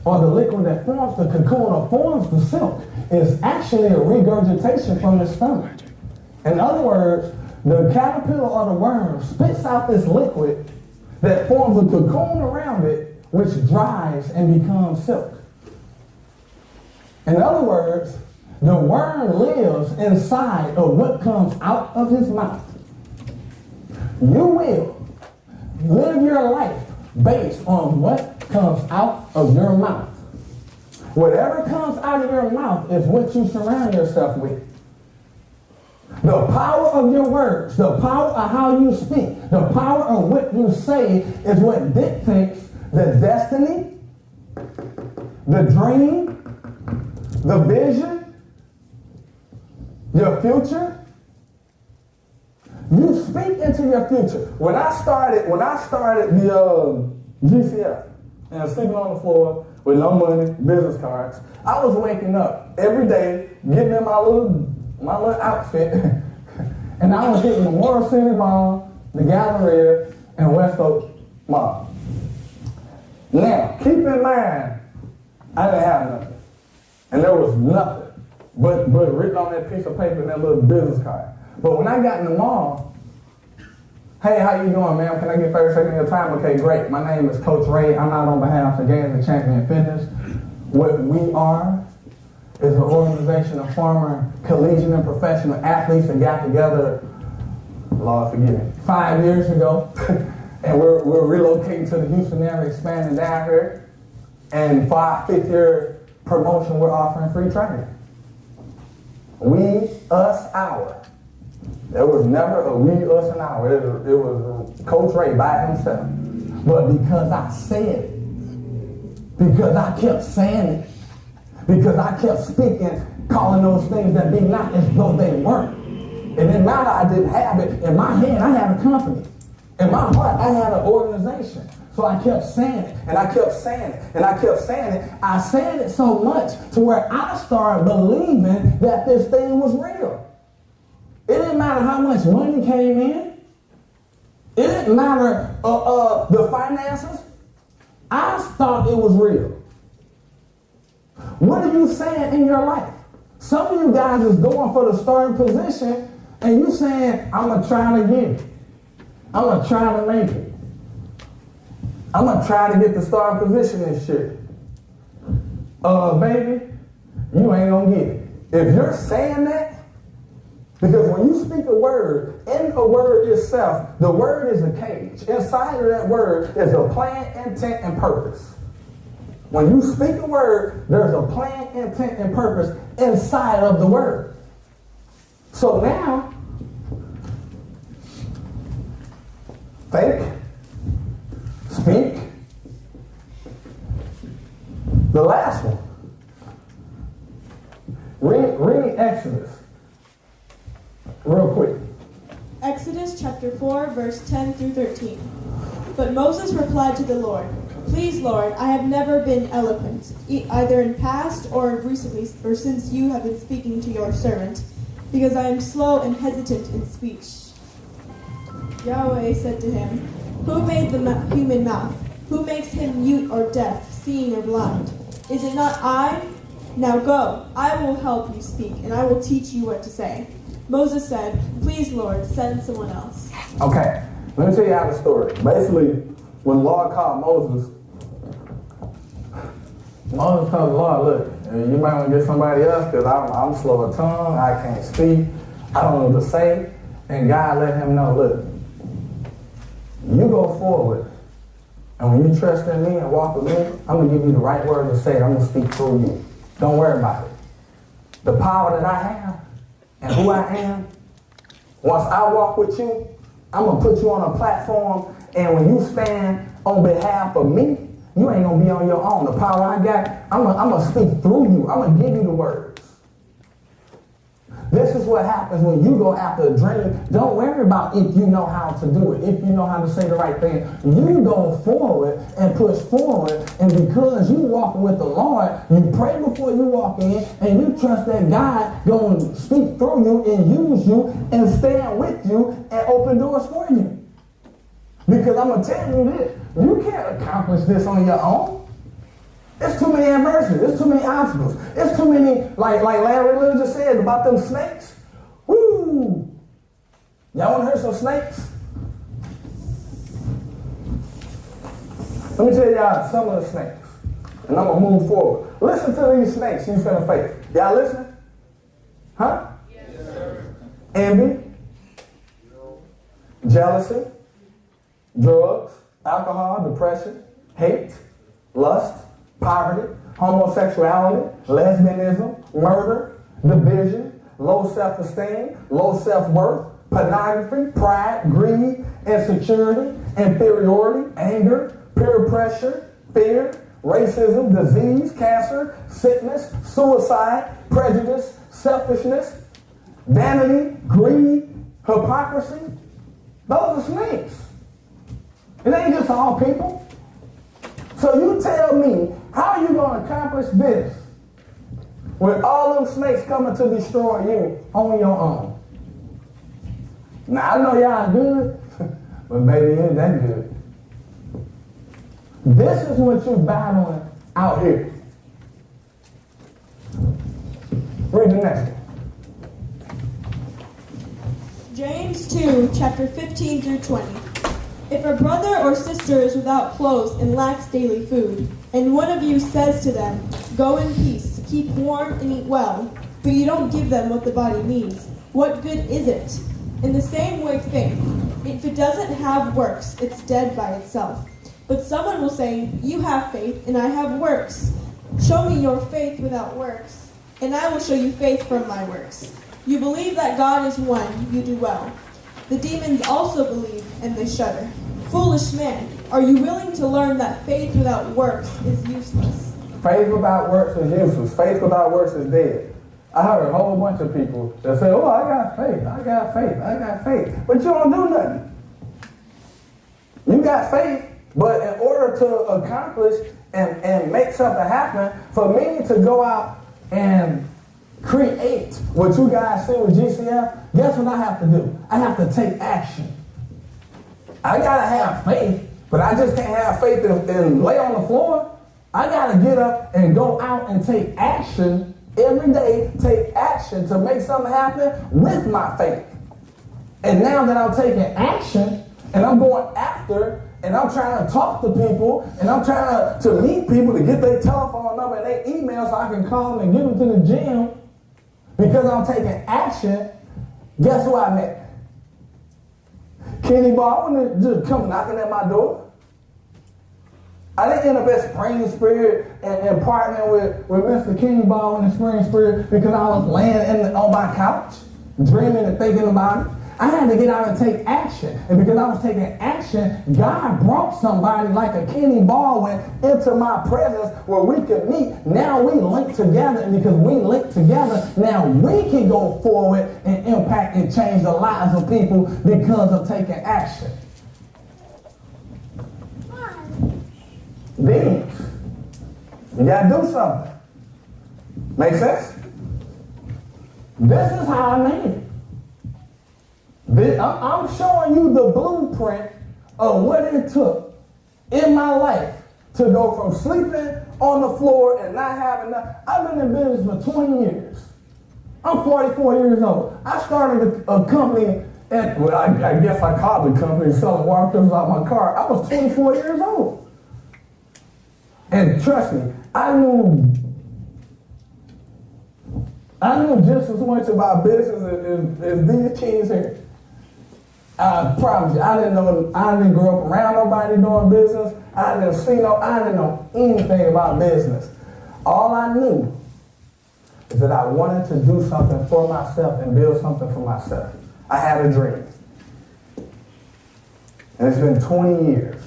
or the liquid that forms the cocoon or forms the silk, is actually a regurgitation from the stomach. In other words, the caterpillar or the worm spits out this liquid that forms a cocoon around it which dries and becomes silk. In other words, the worm lives inside of what comes out of his mouth. You will live your life based on what comes out of your mouth. Whatever comes out of your mouth is what you surround yourself with. The power of your words, the power of how you speak, the power of what you say is what dictates the destiny, the dream, the vision, your future. You speak into your future. When I started the GCF and sleeping on the floor with no money, business cards, I was waking up every day, getting in my little outfit, and I was hitting Memorial City Mall, the Galleria, and West Oak Mall. Now, keep in mind, I didn't have nothing. And there was nothing but written on that piece of paper and that little business card. But when I got in the mall, hey, how you doing, ma'am? Can I get 30 seconds of your time? Okay, great. My name is Coach Ray. I'm out on behalf of Games and Champion Fitness. What we are is an organization of former collegiate and professional athletes that got together, Lord forgive me, 5 years ago. And we're relocating to the Houston area, expanding down here. And for our 5th year promotion, we're offering free training. We, us, our. There was never a we, us, and our. It was Coach Ray by himself. But because I said it, because I kept saying it, because I kept speaking, calling those things that be not as though they weren't. It didn't matter I didn't have it. In my hand, I had a company. In my heart, I had an organization. So I kept saying it, and I kept saying it, and I kept saying it. I said it so much to where I started believing that this thing was real. It didn't matter how much money came in. It didn't matter the finances. I thought it was real. What are you saying in your life? Some of you guys is going for the starting position, and you saying, I'm going to try to get it. I'm going to try to make it. I'm going to try to get the starting position this year. Baby, you ain't going to get it. If you're saying that, because when you speak a word, in a word itself, the word is a cage. Inside of that word is a plan, intent, and purpose. When you speak a word, there's a plan, intent, and purpose inside of the word. So now, think, speak. The last one. Read Exodus. Real quick. Exodus chapter 4, verse 10 through 13. But Moses replied to the Lord, Please, Lord, I have never been eloquent, either in past or recently, or since you have been speaking to your servant, because I am slow and hesitant in speech. Yahweh said to him, Who made the human mouth? Who makes him mute or deaf, seeing or blind? Is it not I? Now go, I will help you speak, and I will teach you what to say. Moses said, Please, Lord, send someone else. Okay, let me tell you how the story. Basically, when the Lord called Moses told the Lord, look, you might want to get somebody else because I'm slow of tongue, I can't speak, I don't know what to say. And God let him know, look, you go forward. And when you trust in me and walk with me, I'm going to give you the right word to say. I'm going to speak through you. Don't worry about it. The power that I have and who I am, once I walk with you, I'm going to put you on a platform, and when you stand on behalf of me, you ain't going to be on your own. The power I got, I'm going to speak through you. I'm going to give you the words. This is what happens when you go after a dream. Don't worry about if you know how to do it, if you know how to say the right thing. You go forward and push forward, and because you walk with the Lord, you pray before you walk in, and you trust that God going to speak through you and use you and stand with you and open doors for you. Because I'm going to tell you this, you can't accomplish this on your own. It's too many adversities. It's too many obstacles. It's too many, like Larry Little just said about them snakes. Woo! Y'all want to hear some snakes? Let me tell y'all some of the snakes. And I'm going to move forward. Listen to these snakes you finna face. Y'all listening? Huh? Yes, sir. Envy. Jealousy. Drugs. Alcohol. Depression. Hate. Lust. Poverty. Homosexuality. Lesbianism. Murder. Division. Low self-esteem. Low self-worth. Pornography. Pride. Greed. Insecurity. Inferiority. Anger. Peer pressure. Fear. Racism, disease, cancer, sickness, suicide, prejudice, selfishness, vanity, greed, hypocrisy. Those are snakes. It ain't just all people. So you tell me, how you going to accomplish this with all them snakes coming to destroy you on your own? Now, I know y'all good, but baby, it ain't that good. This is what you're battling out here. Read the next one. James 2, chapter 15 through 20. If a brother or sister is without clothes and lacks daily food, and one of you says to them, "Go in peace, keep warm and eat well," but you don't give them what the body needs, what good is it? In the same way, faith, if it doesn't have works, it's dead by itself. But someone will say, "You have faith, and I have works. Show me your faith without works, and I will show you faith from my works. You believe that God is one, you do well. The demons also believe, and they shudder. Foolish man, are you willing to learn that faith without works is useless?" Faith without works is useless. Faith without works is dead. I heard a whole bunch of people that say, "Oh, I got faith, I got faith, I got faith." But you don't do nothing. You got faith. But in order to accomplish and make something happen, for me to go out and create what you guys see with GCF, guess what I have to do? I have to take action. I gotta have faith, but I just can't have faith and lay on the floor. I gotta get up and go out and take action every day, take action to make something happen with my faith. And now that I'm taking action and I'm going after and I'm trying to talk to people, and I'm trying to meet people to get their telephone number and their email so I can call them and get them to the gym, because I'm taking action, guess who I met? Kenny Baldwin just come knocking at my door. I didn't end up at Spring Spirit and partnering with Mr. Kenny Baldwin and Spring Spirit because I was laying on my couch, dreaming and thinking about it. I had to get out and take action. And because I was taking action, God brought somebody like a Kenny Baldwin into my presence where we could meet. Now we link together, and because we link together, now we can go forward and impact and change the lives of people because of taking action. Demons. You gotta do something. Make sense? This is how I made it. I'm showing you the blueprint of what it took in my life to go from sleeping on the floor and not having enough. I've been in business for 20 years. I'm 44 years old. I started a company, I guess I called the company selling water filters out my car. I was 24 years old. And trust me, I knew just as much about business as these kids here. I promise you, I didn't grow up around nobody doing business. I didn't know anything about business. All I knew is that I wanted to do something for myself and build something for myself. I had a dream. And it's been 20 years.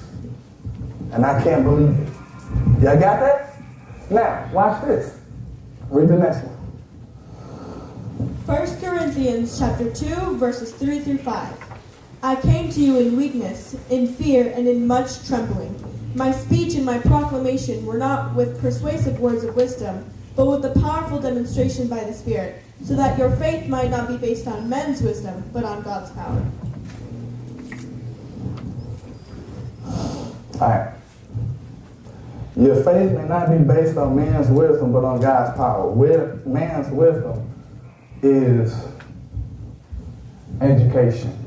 And I can't believe it. Y'all got that? Now, watch this. Read the next one. 1 Corinthians chapter 2, verses 3 through 5. I came to you in weakness, in fear, and in much trembling. My speech and my proclamation were not with persuasive words of wisdom, but with the powerful demonstration by the Spirit, so that your faith might not be based on men's wisdom, but on God's power. All right. Your faith may not be based on man's wisdom, but on God's power. Where man's wisdom is education.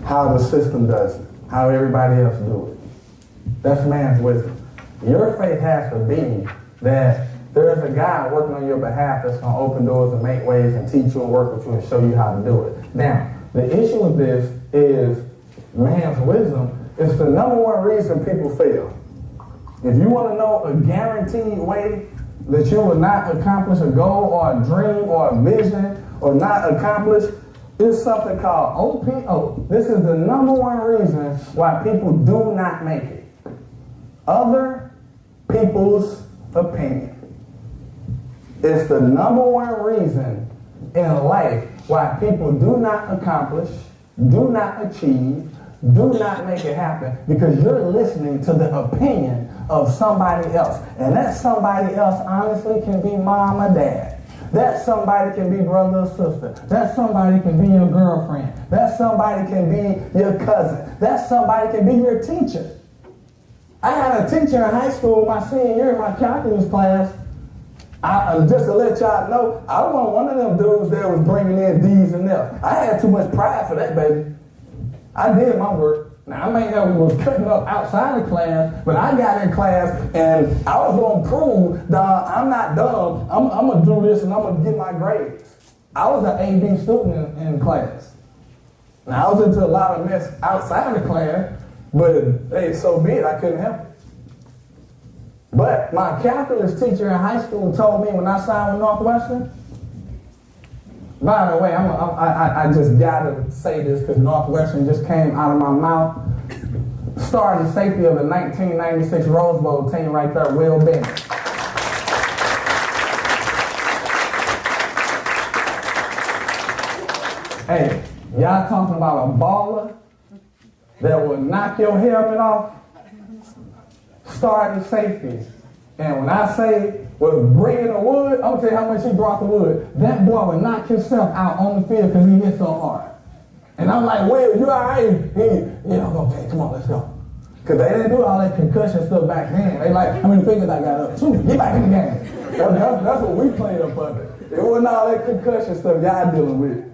How the system does it. How everybody else do it. That's man's wisdom. Your faith has to be that there's a guy working on your behalf that's going to open doors and make ways and teach you and work with you and show you how to do it. Now, the issue with this is man's wisdom is the number one reason people fail. If you want to know a guaranteed way that you will not accomplish a goal or a dream or a vision or not accomplish, it's something called OPO. This is the number one reason why people do not make it. Other people's opinion. It's the number one reason in life why people do not accomplish, do not achieve, do not make it happen, because you're listening to the opinion of somebody else. And that somebody else honestly can be mom or dad. That somebody can be brother or sister. That somebody can be your girlfriend. That somebody can be your cousin. That somebody can be your teacher. I had a teacher in high school my senior year in my calculus class. Just to let y'all know, I wasn't one of them dudes that was bringing in D's and F's. I had too much pride for that, baby. I did my work. Now, I may have was cutting up outside of class, but I got in class and I was going to prove that I'm not dumb. I'm going to do this and I'm going to get my grades. I was an AB student in class. Now, I was into a lot of mess outside of class, but hey, so be it. I couldn't help it. But my calculus teacher in high school told me when I signed with Northwestern. By the way, I just gotta say this because Northwestern just came out of my mouth. Starting safety of the 1996 Rose Bowl team right there, Will Bennett. Hey, y'all talking about a baller that will knock your helmet off? Starting safety. And when I say was bringing the wood, I'm going to tell you how much he brought the wood. That boy would knock himself out on the field because he hit so hard. And I'm like, wait, you all right? Yeah, okay, come on, let's go. Because they didn't do all that concussion stuff back then. They like, how many fingers I got up? 2, get back in the game. That's what we played up under. It wasn't all that concussion stuff y'all dealing with.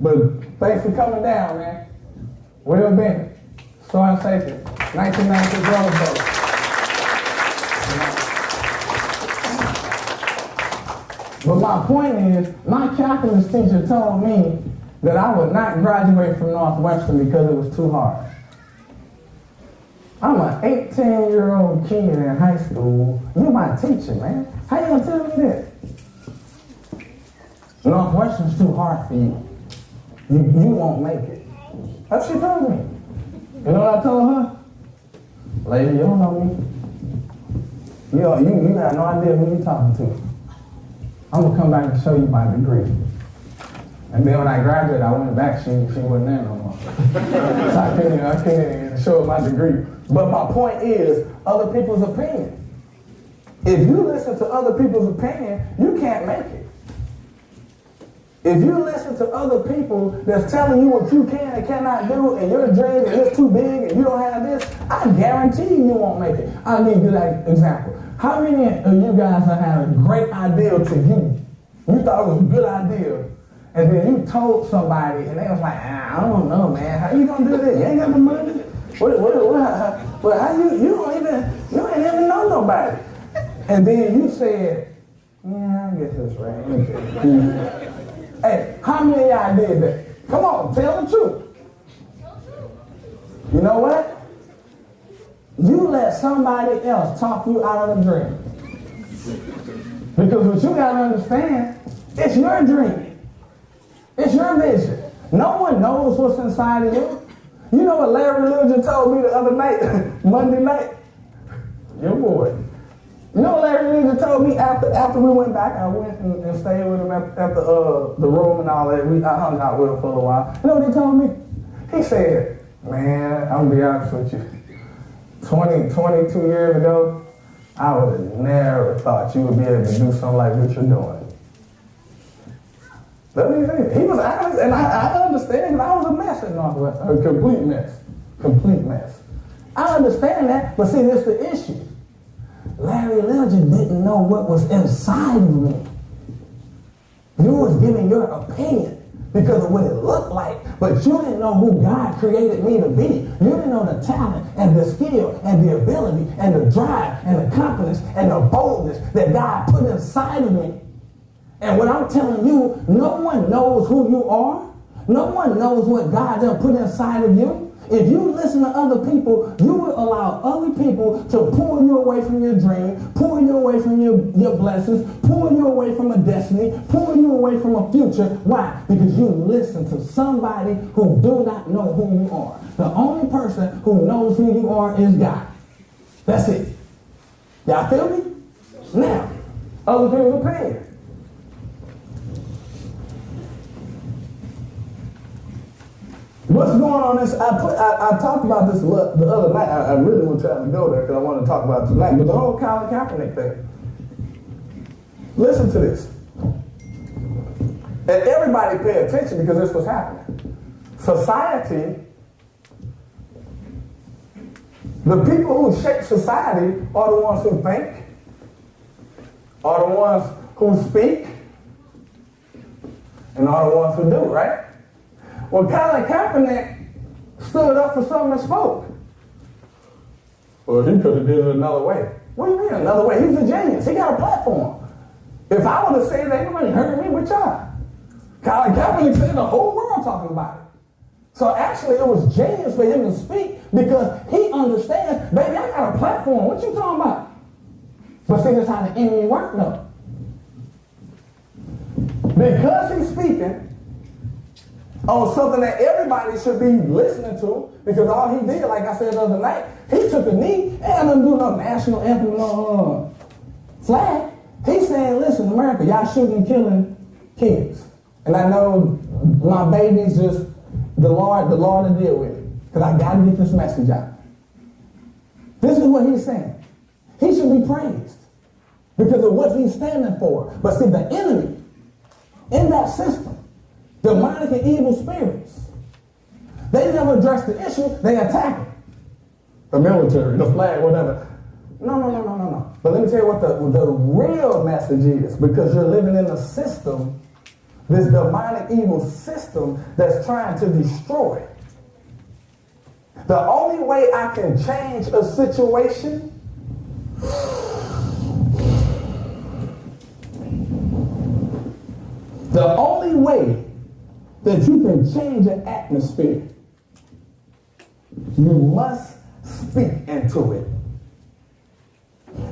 But thanks for coming down, man. Will Bennett, starting safety, 1996 Rose Bowl. But my point is, my calculus teacher told me that I would not graduate from Northwestern because it was too hard. I'm an 18-year-old kid in high school. You're my teacher, man. How you gonna tell me that? Northwestern's too hard for you. You won't make it. That's what she told me. You know what I told her? Lady, you don't know me. You got no idea who you're talking to. I'm going to come back and show you my degree. And then when I graduated, I went back, she wasn't there no more. So I couldn't even show her my degree. But my point is, other people's opinion. If you listen to other people's opinion, you can't make it. If you listen to other people that's telling you what you can and cannot do, and your dream is just too big and you don't have this, I guarantee you won't make it. I'll give you that example. How many of you guys have had a great idea to you? You thought it was a good idea, and then you told somebody, and they was like, I don't know, man. How you gonna do this? You ain't got the money. What? How you ain't even know nobody. And then you said, yeah, I guess that's right. Hey, how many of y'all did that? Come on, tell the truth. You know what? You let somebody else talk you out of a dream. Because what you got to understand, it's your dream. It's your vision. No one knows what's inside of you. You know what Larry Religion told me the other night, Monday night? Your boy. You know what Larry Religion told me after we went back? I went and stayed with him at the room and all that. I hung out with him for a while. You know what he told me? He said, man, I'm going to be honest with you. 22 years ago, I would have never thought you would be able to do something like what you're doing. That's what he said. He was honest, and I understand that I was a mess at Northwest, a complete mess. I understand that, but see, this is the issue. Larry Legend didn't know what was inside of me. You was giving your opinion. because of what it looked like, but you didn't know who God created me to be. You didn't know the talent and the skill and the ability and the drive and the confidence and the boldness that God put inside of me. And what I'm telling you, no one knows who you are. No one knows what God done put inside of you. If you listen to other people, you will allow other people to pull you away from your dream, pull you away from your blessings, pull you away from a destiny, pull you away from a future. Why? Because you listen to somebody who do not know who you are. The only person who knows who you are is God. That's it. Y'all feel me? Now, other people are paying. What's going on is, I talked about this the other night. I really wasn't trying to go there because I want to talk about it tonight. But the whole Colin Kaepernick thing. Listen to this. And everybody pay attention because this was happening. Society, the people who shape society are the ones who think, are the ones who speak, and are the ones who do, right? Well, Colin Kaepernick stood up for something and spoke. Well, he could have did it another way. What do you mean another way? He's a genius. He got a platform. If I would have said that, nobody heard me with y'all. Colin Kaepernick said the whole world talking about it. So actually, it was genius for him to speak because he understands, baby, I got a platform. What you talking about? But see, that's how the enemy works, though. Because he's speaking on something that everybody should be listening to, because all he did, like I said the other night, he took a knee and didn't do no national anthem, no flag. He's saying, listen, America, y'all shooting and killing kids. And I know my baby's just the Lord to deal with it, because I got to get this message out. This is what he's saying. He should be praised because of what he's standing for. But see, the enemy in that system, demonic and evil spirits, they never address the issue, they attack it. The military, the flag, whatever. No. But let me tell you what the real message is, because you're living in a system, this demonic evil system that's trying to destroy. The only way I can change a situation the only way that you can change an atmosphere, you must speak into it.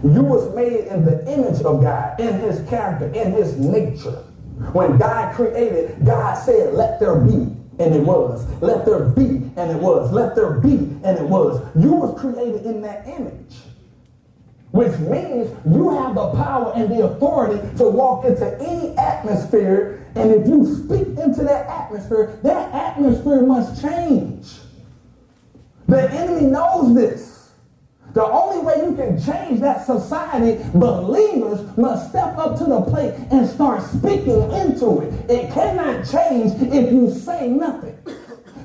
You was made in the image of God, in his character, in his nature. When God created, God said, let there be, and it was. Let there be, and it was. Let there be, and it was. You was created in that image, which means you have the power and the authority to walk into any atmosphere, and if you speak into that atmosphere must change. The enemy knows this. The only way you can change that society, believers must step up to the plate and start speaking into it. It cannot change if you say nothing.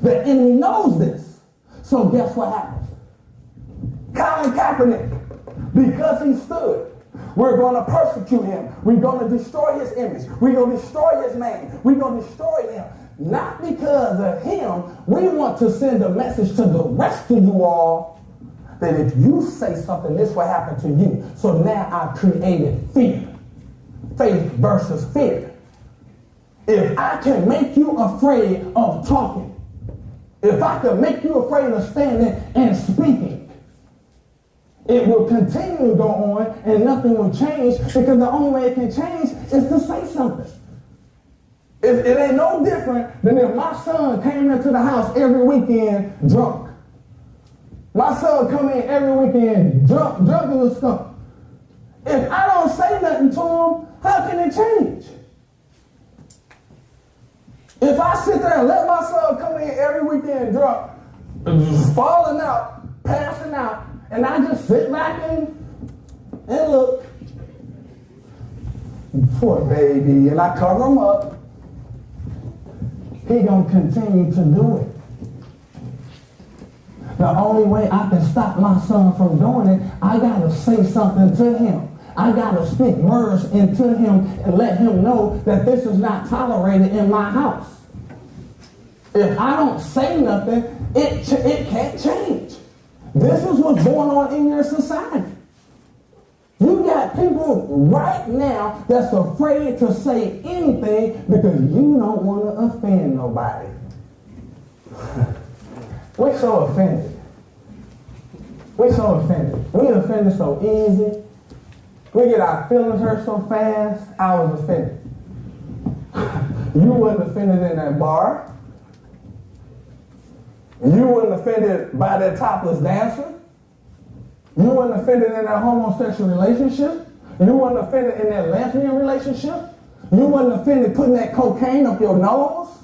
The enemy knows this. So guess what happens? Colin Kaepernick, because he stood, we're going to persecute him. We're going to destroy his image. We're going to destroy his name. We're going to destroy him. Not because of him. We want to send a message to the rest of you all that if you say something, this will happen to you. So now I've created fear. Faith versus fear. If I can make you afraid of talking, if I can make you afraid of standing and speaking, it will continue to go on and nothing will change, because the only way it can change is to say something. It ain't no different than if my son came into the house every weekend drunk. My son come in every weekend drunk as a skunk. If I don't say nothing to him, how can it change? If I sit there and let my son come in every weekend drunk, falling out, passing out, and I just sit back and look, poor baby, and I cover him up, he gonna continue to do it. The only way I can stop my son from doing it, I gotta say something to him. I gotta speak words into him and let him know that this is not tolerated in my house. If I don't say nothing, it can't change. This is what's going on in your society. You got people right now that's afraid to say anything because you don't want to offend nobody. We're so offended. We're so offended. We offended so easy. We get our feelings hurt so fast. I was offended. You wasn't offended in that bar. You wasn't offended by that topless dancer. You wasn't offended in that homosexual relationship. You wasn't offended in that lesbian relationship. You wasn't offended putting that cocaine up your nose.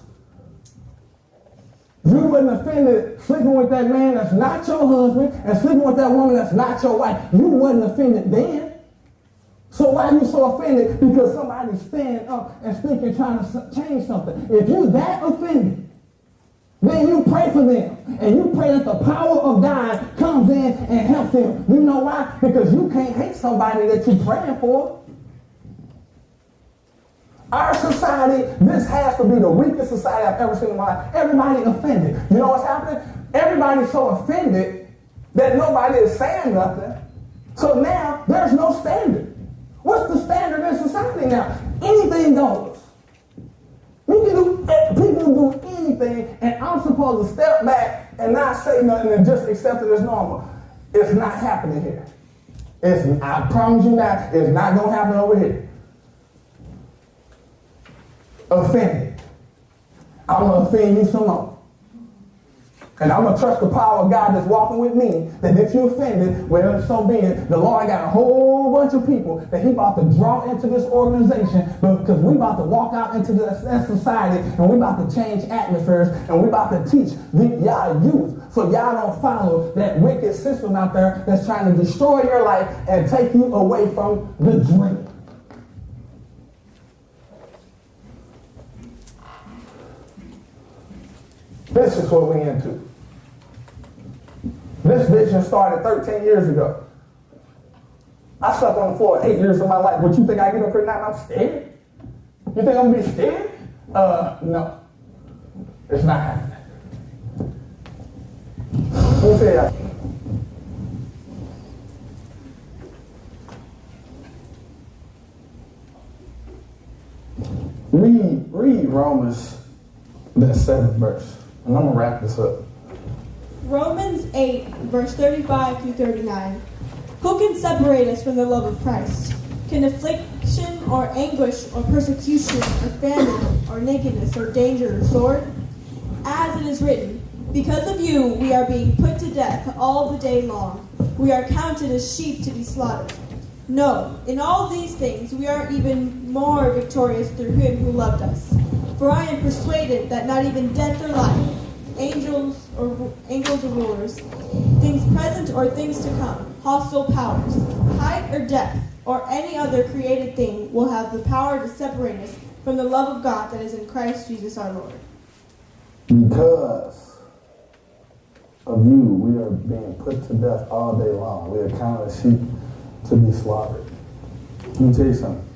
You wasn't offended sleeping with that man that's not your husband and sleeping with that woman that's not your wife. You wasn't offended then. So why are you so offended? Because somebody's standing up and speaking, trying to change something. If you're that offended, then you pray for them. And you pray that the power of God comes in and helps them. You know why? Because you can't hate somebody that you're praying for. Our society, this has to be the weakest society I've ever seen in my life. Everybody offended. You know what's happening? Everybody's so offended that nobody is saying nothing. So now there's no standard. What's the standard in society now? Anything goes. You can do, people do anything, and I'm supposed to step back and not say nothing and just accept it as normal. It's not happening here. I promise you that it's not going to happen over here. Offended. I'm going to offend you some more. And I'm going to trust the power of God that's walking with me, that if you're offended, well, so be it. The Lord got a whole bunch of people that he about to draw into this organization because we about to walk out into that society and we about to change atmospheres and we about to teach y'all youth so y'all don't follow that wicked system out there that's trying to destroy your life and take you away from the dream. This is what we into. This vision started 13 years ago. I slept on the floor 8 years of my life. What you think I get up here now and I'm scared? You think I'm gonna be scared? No. It's not happening. Let me tell you. Read Romans, that 7th verse. And I'm going to wrap this up. Romans 8, verse 35 through 39. Who can separate us from the love of Christ? Can affliction or anguish or persecution or famine or nakedness or danger or sword? As it is written, because of you we are being put to death all the day long. We are counted as sheep to be slaughtered. No, in all these things we are even more victorious through him who loved us. For I am persuaded that not even death or life, angels or rulers, things present or things to come, hostile powers, height or depth, or any other created thing will have the power to separate us from the love of God that is in Christ Jesus our Lord. Because of you, we are being put to death all day long. We are counted as sheep to be slaughtered. Let me tell you something.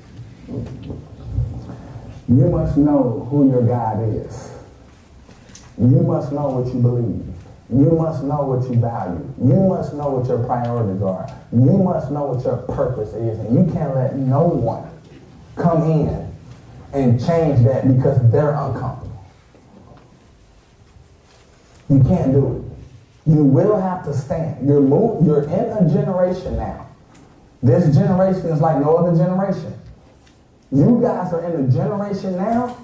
You must know who your God is. You must know what you believe. You must know what you value. You must know what your priorities are. You must know what your purpose is. And you can't let no one come in and change that because they're uncomfortable. You can't do it. You will have to stand. You're in a generation now. This generation is like no other generation. You guys are in a generation now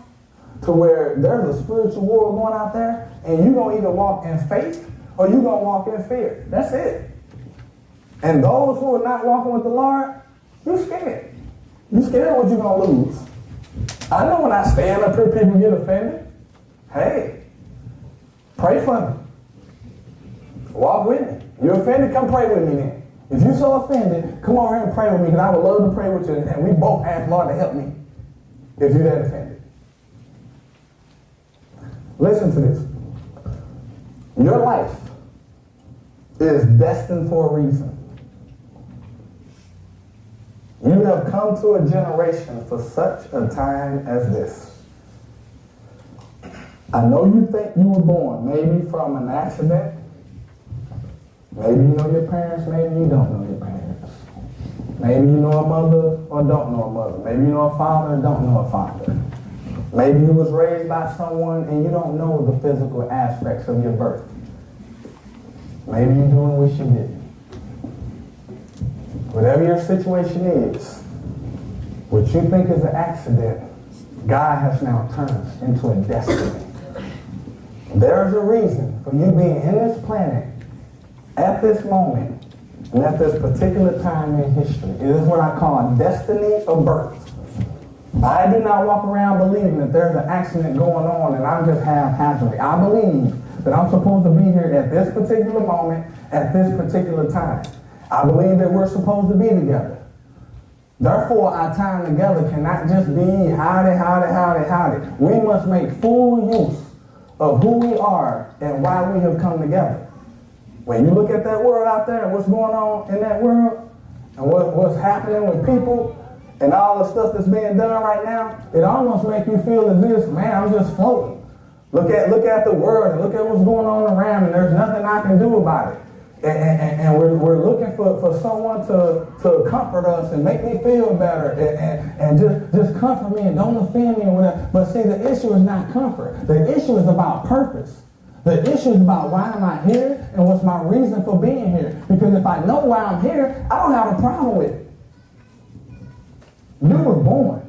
to where there's a spiritual war going out there, and you're going to either walk in faith or you're going to walk in fear. That's it. And those who are not walking with the Lord, you're scared. You're scared of what you're going to lose. I know when I stand up here, people get offended. Hey, pray for me. Walk with me. You're offended? Come pray with me then. If you're so offended, come over here and pray with me because I would love to pray with you, and we both ask Lord to help me if you're that offended. Listen to this. Your life is destined for a reason. You have come to a generation for such a time as this. I know you think you were born maybe from an accident. Maybe you know your parents, maybe you don't know your parents. Maybe you know a mother or don't know a mother. Maybe you know a father or don't know a father. Maybe you was raised by someone and you don't know the physical aspects of your birth. Maybe you're doing what you did. Whatever your situation is, what you think is an accident, God has now turned into a destiny. There's a reason for you being in this planet at this moment and at this particular time in history. It is what I call destiny of birth. I do not walk around believing that there's an accident going on and I'm just haphazardly. I believe that I'm supposed to be here at this particular moment, at this particular time. I believe that we're supposed to be together. Therefore, our time together cannot just be howdy. We must make full use of who we are and why we have come together. When you look at that world out there and what's going on in that world and what's happening with people and all the stuff that's being done right now, it almost makes you feel as if, man, I'm just floating. Look at the world and look at what's going on around and there's nothing I can do about it. And we're looking for someone to comfort us and make me feel better and just comfort me and don't offend me or whatever. But see, the issue is not comfort. The issue is about purpose. The issue is about why am I here and what's my reason for being here. Because if I know why I'm here, I don't have a problem with it. You were born.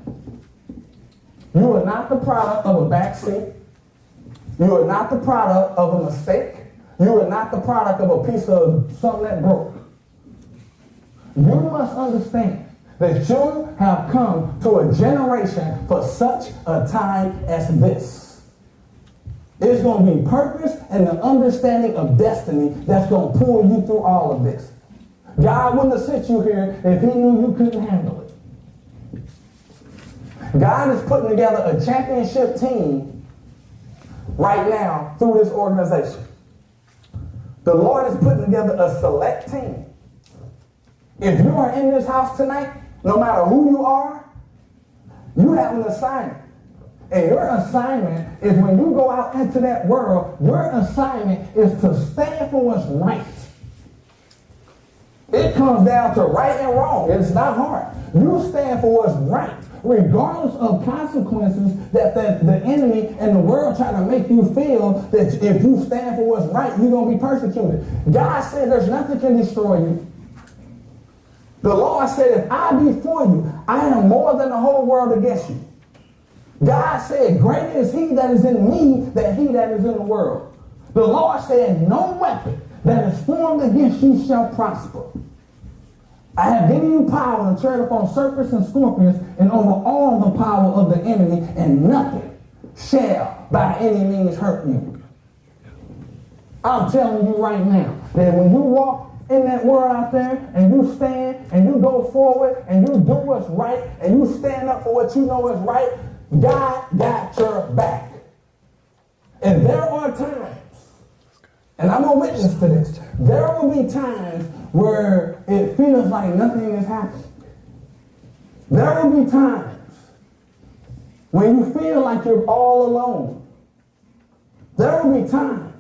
You are not the product of a backseat. You are not the product of a mistake. You are not the product of a piece of something that broke. You must understand that you have come to a generation for such a time as this. It's going to be purpose and the understanding of destiny that's going to pull you through all of this. God wouldn't have sent you here if he knew you couldn't handle it. God is putting together a championship team right now through this organization. The Lord is putting together a select team. If you are in this house tonight, no matter who you are, you have an assignment. And your assignment is when you go out into that world, your assignment is to stand for what's right. It comes down to right and wrong. It's not hard. You stand for what's right, regardless of consequences that the enemy and the world try to make you feel that if you stand for what's right, you're going to be persecuted. God said there's nothing can destroy you. The Lord said, if I be for you, I am more than the whole world against you. God said, greater is he that is in me than he that is in the world. The Lord said, no weapon that is formed against you shall prosper. I have given you power to tread upon serpents and scorpions and over all the power of the enemy, and nothing shall by any means hurt you. I'm telling you right now that when you walk in that world out there and you stand and you go forward and you do what's right and you stand up for what you know is right, God got your back. And there are times, and I'm a witness to this, there will be times where it feels like nothing is happening. There will be times when you feel like you're all alone. There will be times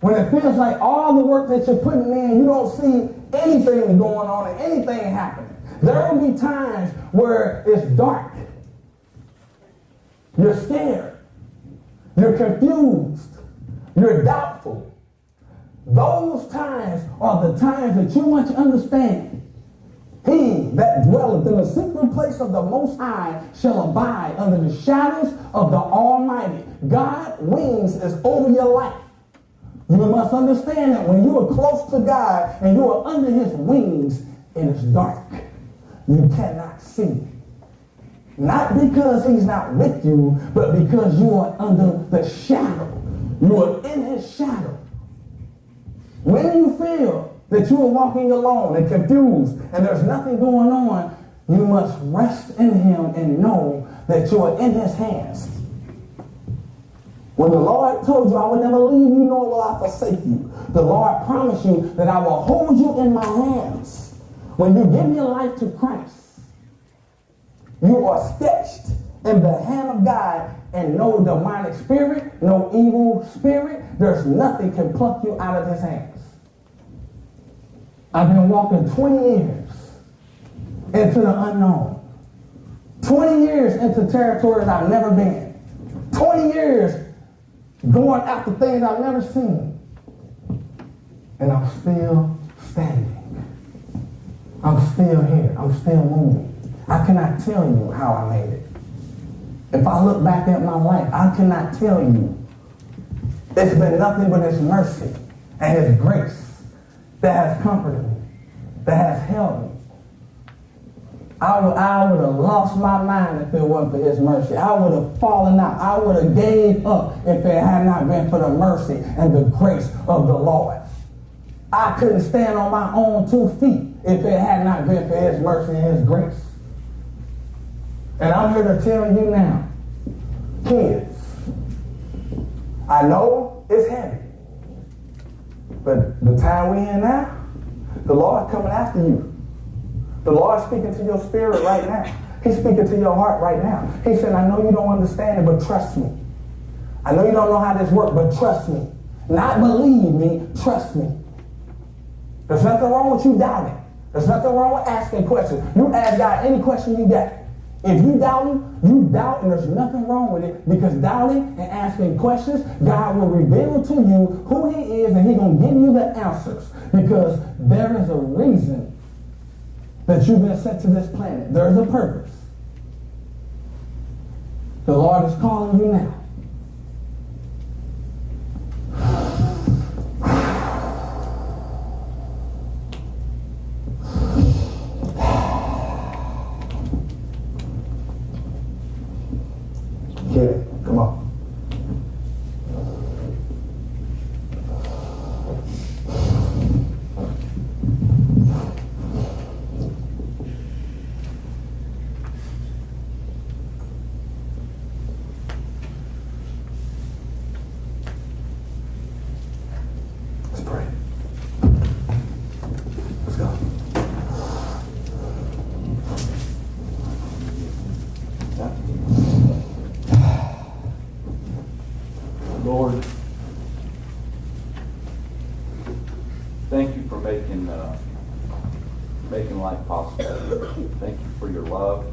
when it feels like all the work that you're putting in, you don't see anything going on and anything happening. There will be times where it's dark. You're scared. You're confused. You're doubtful. Those times are the times that you must understand. He that dwelleth in the secret place of the Most High shall abide under the shadows of the Almighty. God's wings is over your life. You must understand that when you are close to God and you are under his wings, it is dark. You cannot see. Not because he's not with you, but because you are under the shadow. You are in his shadow. When you feel that you are walking alone and confused and there's nothing going on, you must rest in him and know that you are in his hands. When the Lord told you, I will never leave you nor will I forsake you, the Lord promised you that I will hold you in my hands. When you give your life to Christ, you are sketched in the hand of God and no demonic spirit, no evil spirit, there's nothing can pluck you out of his hands. I've been walking 20 years into the unknown. 20 years into territories I've never been. 20 years going after things I've never seen. And I'm still standing. I'm still here. I'm still moving. I cannot tell you how I made it. If I look back at my life, I cannot tell you. It's been nothing but his mercy and his grace that has comforted me, that has held me. I would have lost my mind if it wasn't for his mercy. I would have fallen out. I would have gave up if it had not been for the mercy and the grace of the Lord. I couldn't stand on my own 2 feet if it had not been for his mercy and his grace. And I'm here to tell you now, kids, I know it's heavy, but the time we in now, the Lord coming after you. The Lord is speaking to your spirit right now. He's speaking to your heart right now. He said, I know you don't understand it, but trust me. I know you don't know how this works, but trust me. Not believe me, trust me. There's nothing wrong with you doubting. There's nothing wrong with asking questions. You ask God any question you got. If you doubt him, you doubt, and there's nothing wrong with it, because doubting and asking questions, God will reveal to you who he is, and he's going to give you the answers, because there is a reason that you've been sent to this planet. There's a purpose. The Lord is calling you now. Get it. Come on. Let's pray. Let's go. Lord, thank you for making life possible. Thank you for your love.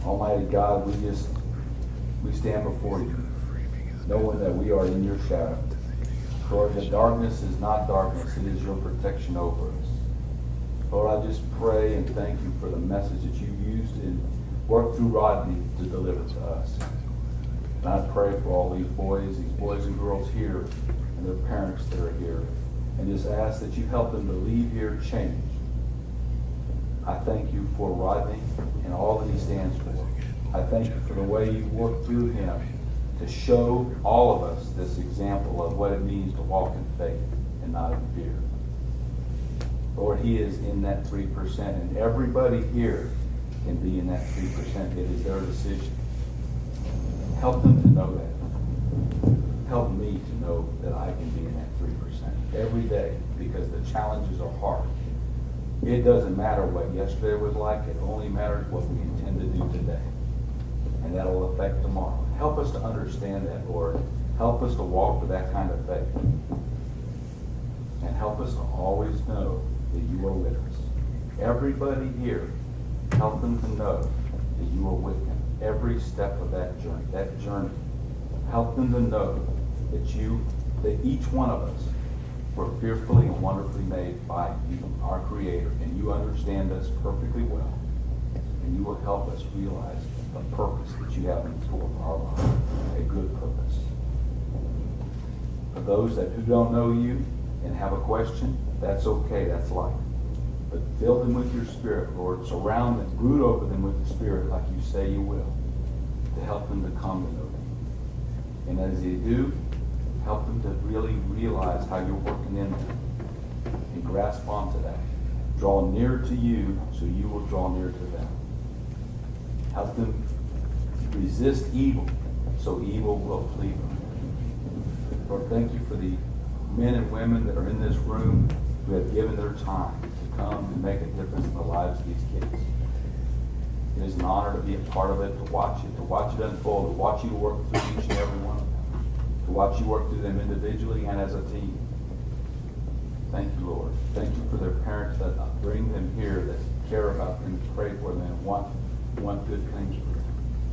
Almighty God, we stand before you, knowing that we are in your shadow. Lord, the darkness is not darkness, it is your protection over us. Lord, I just pray and thank you for the message that you used and worked through Rodney to deliver to us. And I pray for all these boys and girls here, and their parents that are here, and just ask that you help them to leave here changed. I thank you for Rodney and all that he stands for. I thank you for the way you worked through him to show all of us this example of what it means to walk in faith and not in fear. Lord, he is in that 3%, and everybody here can be in that 3%. It is their decision. Help them to know that. Help me to know that I can be in that 3% every day, because the challenges are hard. It doesn't matter what yesterday was like. It only matters what we intend to do today. And that'll affect tomorrow. Help us to understand that, Lord. Help us to walk with that kind of faith. And help us to always know that you are with us. Everybody here, help them to know that you are with them every step of that journey. Help them to know that each one of us were fearfully and wonderfully made by you, our Creator, and you understand us perfectly well, and you will help us realize the purpose that you have in store for our life, a good purpose. For those who don't know you and have a question, that's okay, that's life. But fill them with your Spirit, Lord. Surround them, brood over them with the Spirit like you say you will, to help them to come to know you. And as they do, help them to really realize how you're working in them and grasp onto that. Draw near to you so you will draw near to them. Help them resist evil so evil will flee from them. Lord, thank you for the men and women that are in this room who have given their time to come and make a difference in the lives of these kids. It is an honor to be a part of it, to watch it unfold, to watch you work through each and every one of them, to watch you work through them individually and as a team. Thank you, Lord. Thank you for their parents that bring them here, that care about them, pray for them, and want good things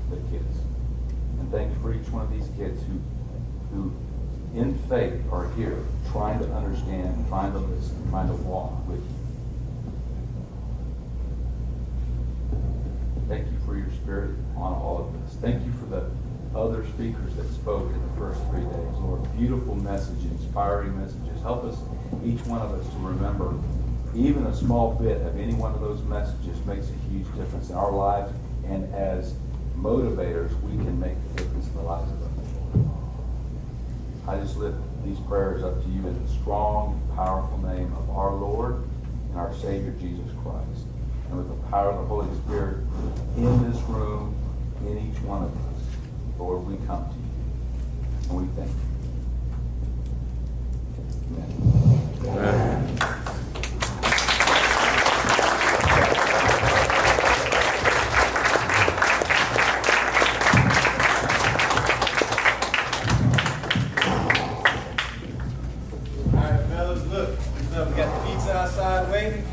for the kids. And thank you for each one of these kids who in faith are here, trying to understand, trying to listen, trying to walk with you. Thank you for your spirit on all of this. Thank you for the other speakers that spoke in the first 3 days. Lord, beautiful message, inspiring messages. Help us, each one of us, to remember even a small bit of any one of those messages makes a huge difference in our lives, and as motivators, we can make a difference in the lives of others. I just lift these prayers up to you in the strong, powerful name of our Lord and our Savior, Jesus Christ. And with the power of the Holy Spirit in this room, in each one of us, Lord, we come to you. And we thank you. Amen. Amen. All right, fellas, look, we got the pizza outside waiting.